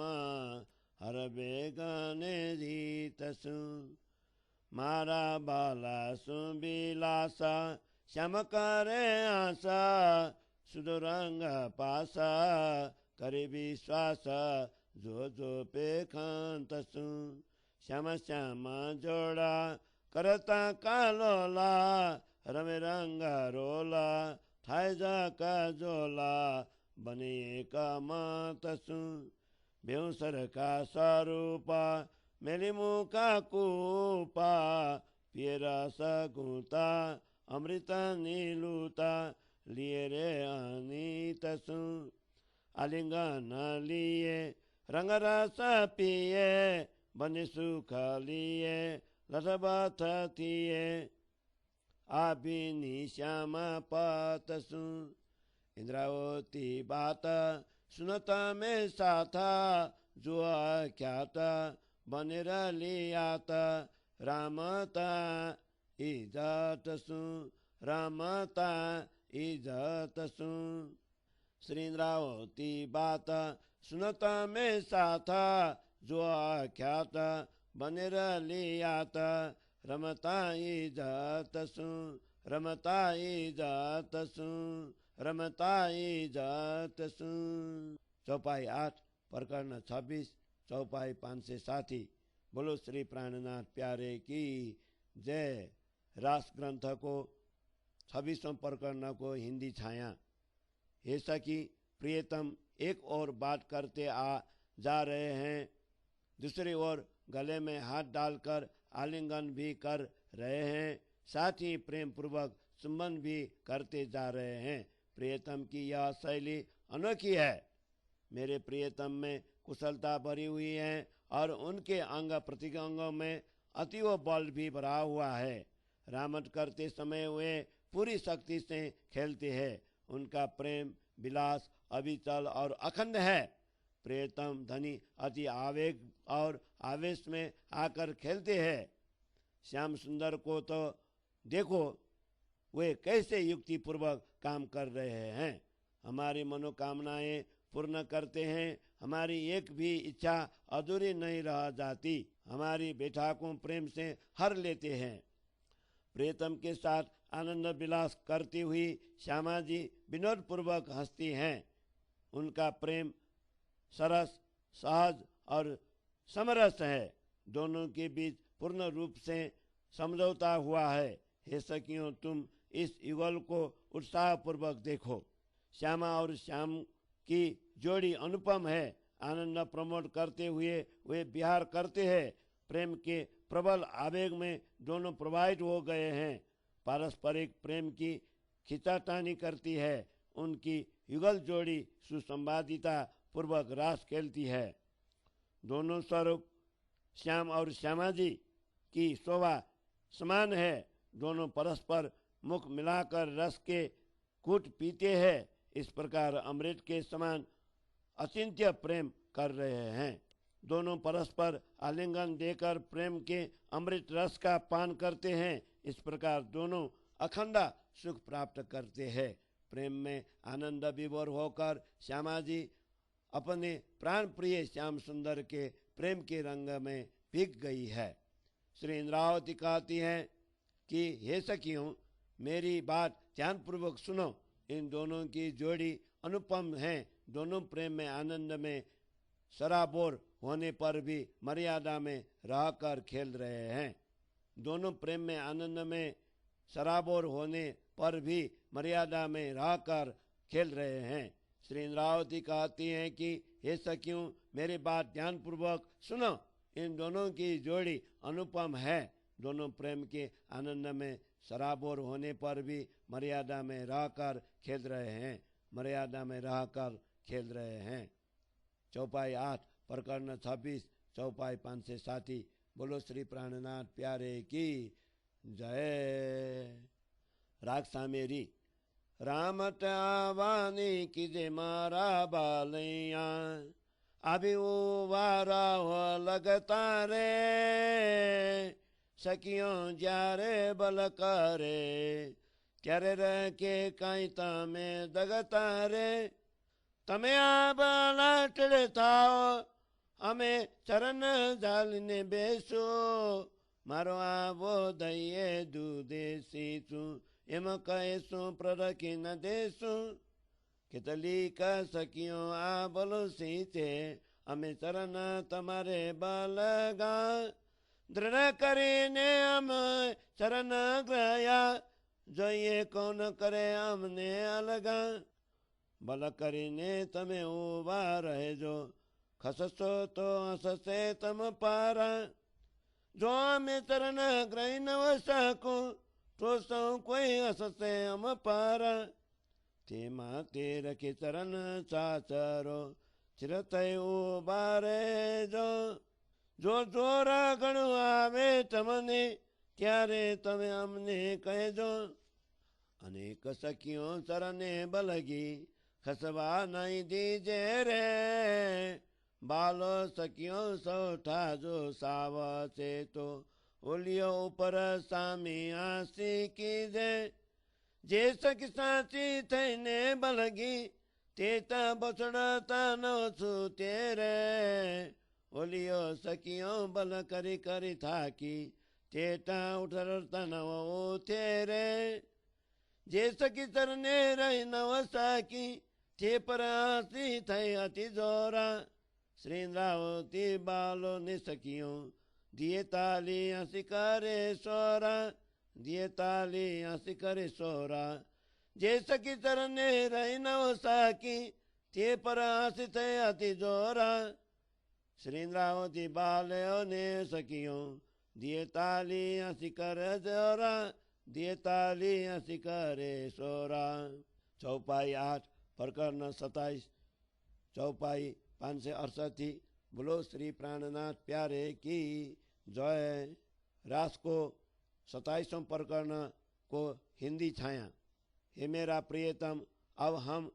हर बेगाने जीतसु मारा बाला सुबिलासा श्याम करे आशा सुदुरंग पासा करे विश्वास जो जो पे खांतसु श्याम श्याम जोड़ा करता कालोला रमे रंग रोला थाय जा का जोला बने का मातसु बेउसर का स्वरूपा मेली मुँह का कूपा पियरा सगुता अमृता नीलूता लिए रे अनीतसु आलिंगन लिए रंग रस पिए बने सुख लिए लसबथ थिए आभिनी श्याम पतसु। इंद्रावती बात सुनता में साथा, जो आख्यात बनेर लियात रामता इज्जत सु, रामता इज्जत सु। श्री इंद्रावती बात सुनता में साथा, जो आख्यात बनेर लियात रमता इज्जत सु, रमता इज्जत सु, रमता इज्जत सु। चौपाई 8 प्रकरण 26 चौपाई 560। बोलो श्री प्राणनाथ प्यारे की जय। रास ग्रंथ को 26वें प्रकरण को हिंदी छाया। हे सखी प्रियतम एक और बात करते जा रहे हैं, दूसरी ओर गले में हाथ डालकर आलिंगन भी कर रहे हैं, साथ ही प्रेम पूर्वक चुंबन भी करते जा रहे हैं। प्रियतम की यह शैली अनोखी है। मेरे प्रियतम में कुशलता भरी हुई है और उनके अंग प्रत्यंगों में अतीव बल भी भरा हुआ है। रामट करते समय वे पूरी शक्ति से खेलते हैं। उनका प्रेम विलास अविचल और अखंड है। प्रियतम धनी अति आवेग और आवेश में आकर खेलते हैं। श्याम सुंदर को तो देखो, वे कैसे युक्ति पूर्वक काम कर रहे हैं। हमारी मनोकामनाएं पूर्ण करते हैं। हमारी एक भी इच्छा अधूरी नहीं रह जाती। हमारी बैठकों प्रेम से हर लेते हैं। प्रियतम के साथ आनंद विलास करती हुई श्यामा जी विनोद पूर्वक हंसती हैं। उनका प्रेम सरस, सहज और समरस है। दोनों के बीच पूर्ण रूप से समझौता हुआ है। हे सखियों, तुम इस युगल को उत्साह पूर्वक देखो। श्यामा और श्याम की जोड़ी अनुपम है। आनंद प्रमोद करते हुए वे विहार करते हैं। प्रेम के प्रबल आवेग में दोनों प्रभावित हो गए हैं। पारस्परिक प्रेम की खिंचातानी करती है। उनकी युगल जोड़ी सुसंवादिता पूर्वक रास खेलती है। दोनों स्वरूप श्याम और श्यामा जी की शोभा समान है। दोनों परस्पर मुख मिलाकर रस के कूट पीते हैं। इस प्रकार अमृत के समान अचिंत्य प्रेम कर रहे हैं। दोनों परस्पर आलिंगन देकर प्रेम के अमृत रस का पान करते हैं। इस प्रकार दोनों अखंड सुख प्राप्त करते हैं। प्रेम में आनंद विभोर होकर श्यामा जी अपने प्राण प्रिय श्याम सुंदर के प्रेम के रंग में भीग गई है। श्री इंद्रावती कहती हैं कि हे सखियों, मेरी बात ध्यानपूर्वक सुनो। इन दोनों की जोड़ी अनुपम है। दोनों प्रेम में आनंद में सराबोर होने पर भी मर्यादा में रहकर खेल रहे हैं। दोनों प्रेम में आनंद में सराबोर होने पर भी मर्यादा में रहकर खेल रहे हैं। श्री इंद्रावती कहती हैं कि हे सखियों, मेरी बात ध्यानपूर्वक सुनो। इन दोनों की जोड़ी अनुपम है। दोनों प्रेम के आनंद में सराबोर होने पर भी मर्यादा में रहकर खेल रहे हैं। मर्यादा में रहकर खेल रहे हैं। चौपाई 8 प्रकरण 26 चौपाई 560। बोलो श्री प्राणनाथ प्यारे की जय। राग सामेरी। रामट आवानी कीजे मारा बालैया, अभी वो वारा हो लगता रे, सखियों जारे बल करे, ત્યારે કે કાંઈ તમે દગતા રે, તમે આ બલાટડ થાઓ, અમે ચરણ ઝાલીને બેસો, મારો આવો દઈએ દુદેશી છું, એમ કહેશું પ્રરખી ન દેશું, કેટલીક સખીઓ આ બોલો સીચે, અમે ચરણ તમારે બલગા, દ્રઢ કરીને અમે ચરણ ગયા, જોઈએ કોણ કરે અમને અલગા, બલ કરીને તમે ઊભા રહેજો, ખસશો તો હસશે તમ પારા, જો અમે ચરણ ગ્રહી ન શકું તો સૌ કોઈ હસશે અમ પારા, તેમાં તે રખી ચરણ ચાચરો, ચિરતય ઊભા રહેજો, જો જોર ઘણું આવે તમને, ત્યારે તમે અમને કહેજો. અનેક સખીઓ ચરણે બલગી ખસવા નહીં દીજે રે. બાલો સખીઓ સૌઠા જો સાવ છે તો ઓલિયો ઉપર સામી આસી કીજે. જે સખી સાચી થઈને બલગી તે તા બસડતા ન છું તે રે. ઓલિયો સખીઓ બલ કરી કરી થાકી તે તા ઉઠરતા ન ઉઠે રે. જે સખી ચરને રહી નવ સાકી તે પર આસી થઈ અતિ જોરા. શ્રીન્દ્રાવતી બાલો ને સખીઓ દિયે તાલી હસી કરે સોરા. દિયે તાલી હસી કરે સોરા. જે સખી ચરને રહી નવ સાકી તે પર હસી થઈ અતિ જોરા. શ્રીન્દ્રાવતી બાલ્યો ને સખીઓ દિયે તાલી હસી કરે સોરા. દિયે તાલી હસી કરે સોરા. ચૌપાઈ 8 પ્રકરણ 27 चौपाई 568 बोलो श्री प्राणनाथ प्यारे की जय। रास को 27वां प्रकरण को हिंदी छाया। हे मेरा प्रियतम, अब हम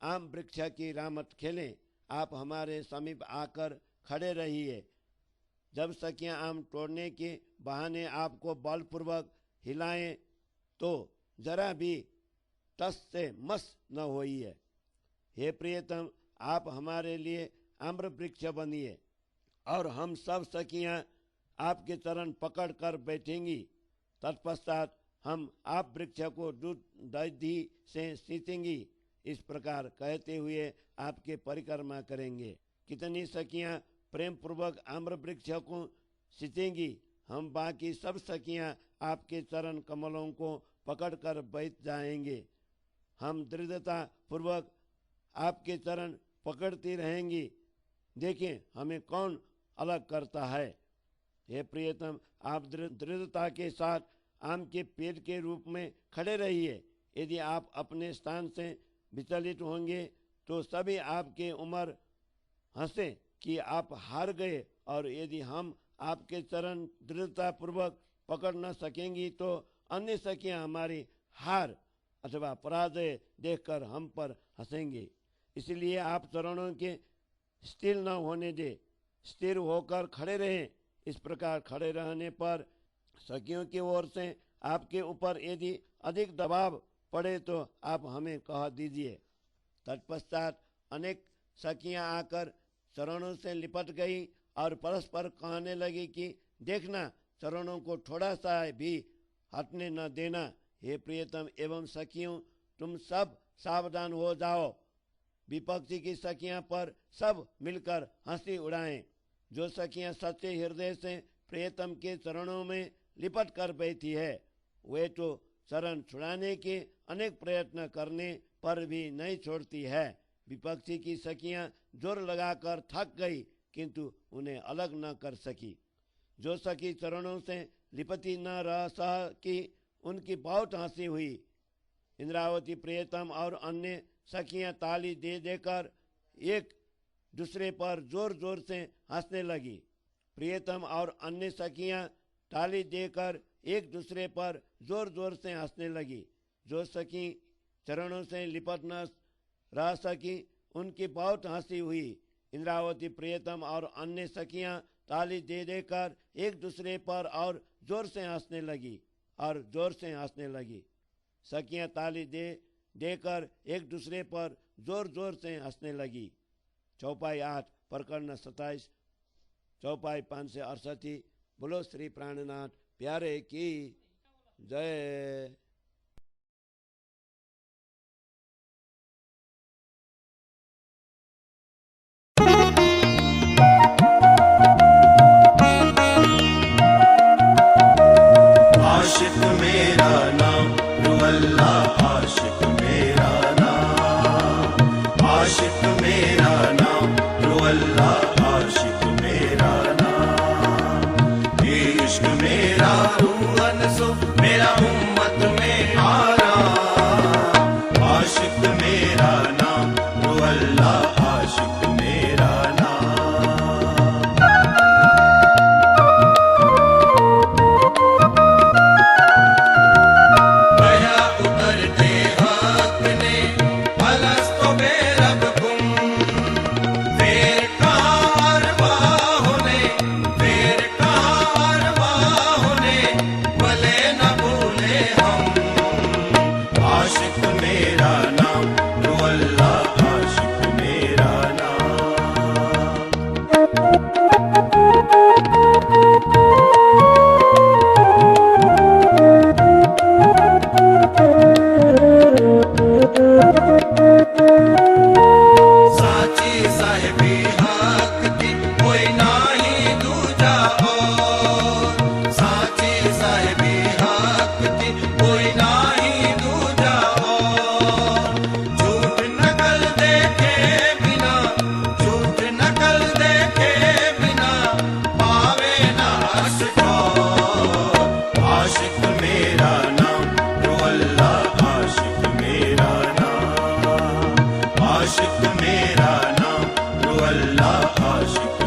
आम वृक्ष की रामत खेलें। आप हमारे समीप आकर खड़े रहिए। जब सखियां आम तोड़ने के बहाने आपको बलपूर्वक हिलाएं तो जरा भी टस से मस न होइए। हे प्रियतम, आप हमारे लिए आम्र वृक्ष बनिए और हम सब सखियां आपके चरण पकड़ कर बैठेंगी। तत्पश्चात हम आप वृक्ष को दूध दही से सींचेंगी। इस प्रकार कहते हुए आपके परिक्रमा करेंगे। कितनी सखियां प्रेम पूर्वक आम्र वृक्ष को सींचेंगी। हम बाकी सब सखियां आपके चरण कमलों को पकड़कर बैठ जाएंगे। हम दृढ़ता पूर्वक आपके चरण पकड़ती रहेंगी। देखें हमें कौन अलग करता है। हे प्रियतम, आप दृढ़ता के साथ आम के पेड़ के रूप में खड़े रहिए। यदि आप अपने स्थान से विचलित होंगे तो सभी आपके उम्र हंसे कि आप हार गए, और यदि हम आपके चरण दृढ़ता पूर्वक पकड़ न सकेंगी तो अन्य सखियां हमारी हार अथवा पराजय देखकर हम पर हंसेंगे। इसलिए आप चरणों के स्थिर न होने दे, स्थिर होकर खड़े रहें। इस प्रकार खड़े रहने पर सखियों की ओर से आपके ऊपर यदि अधिक दबाव पड़े तो आप हमें कह दीजिए। तत्पश्चात अनेक सखियां आकर चरणों से लिपट गई और परस्पर कहने लगी कि देखना, चरणों को थोड़ा सा भी हटने न देना। हे प्रियतम एवं सखियों, तुम सब सावधान हो जाओ। विपक्षी की सखियां पर सब मिलकर हंसी उड़ाएं। जो सखियां सच्चे हृदय से प्रियतम के चरणों में लिपट कर बैठी है, वे तो चरण छुड़ाने के अनेक प्रयत्न करने पर भी नहीं छोड़ती है। विपक्षी की सखियां जोर लगाकर थक गई किंतु उन्हें अलग न कर सकी। जो सखी चरणों से लिपटी न रह सकी, उनकी बहुत हंसी हुई। इंद्रावती, प्रियतम और अन्य सखियां ताली दे देकर एक दूसरे पर जोर जोर से हंसने लगी। प्रियतम और अन्य सखियां ताली देकर एक दूसरे पर जोर जोर से हंसने लगी। जो सखी चरणों से लिपट न रह सकी, उनकी बहुत हंसी हुई। इंद्रावती, प्रियतम और अन्य सखियां ताली दे देकर एक दूसरे पर और जोर से हंसने लगी और जोर से हंसने लगी। सखियां ताली देकर एक दूसरे पर जोर जोर से हंसने लगी। चौपाई 8 प्रकरण 27 चौपाई 568 बोलो श्री प्राणनाथ प्यारे की जय। आशिक मेरा नाम रुअल्ला, आशिक मेरा नाम, आशिक मेरा नाम रुअल्ला, आशिक मेरा नाम। ये इश्क मेरा रूहन सो मेरा उम्मत में आराम। आशिक मेरा नाम रुअल्ला, आशिक मेरा नाम। अल्लाह आशिक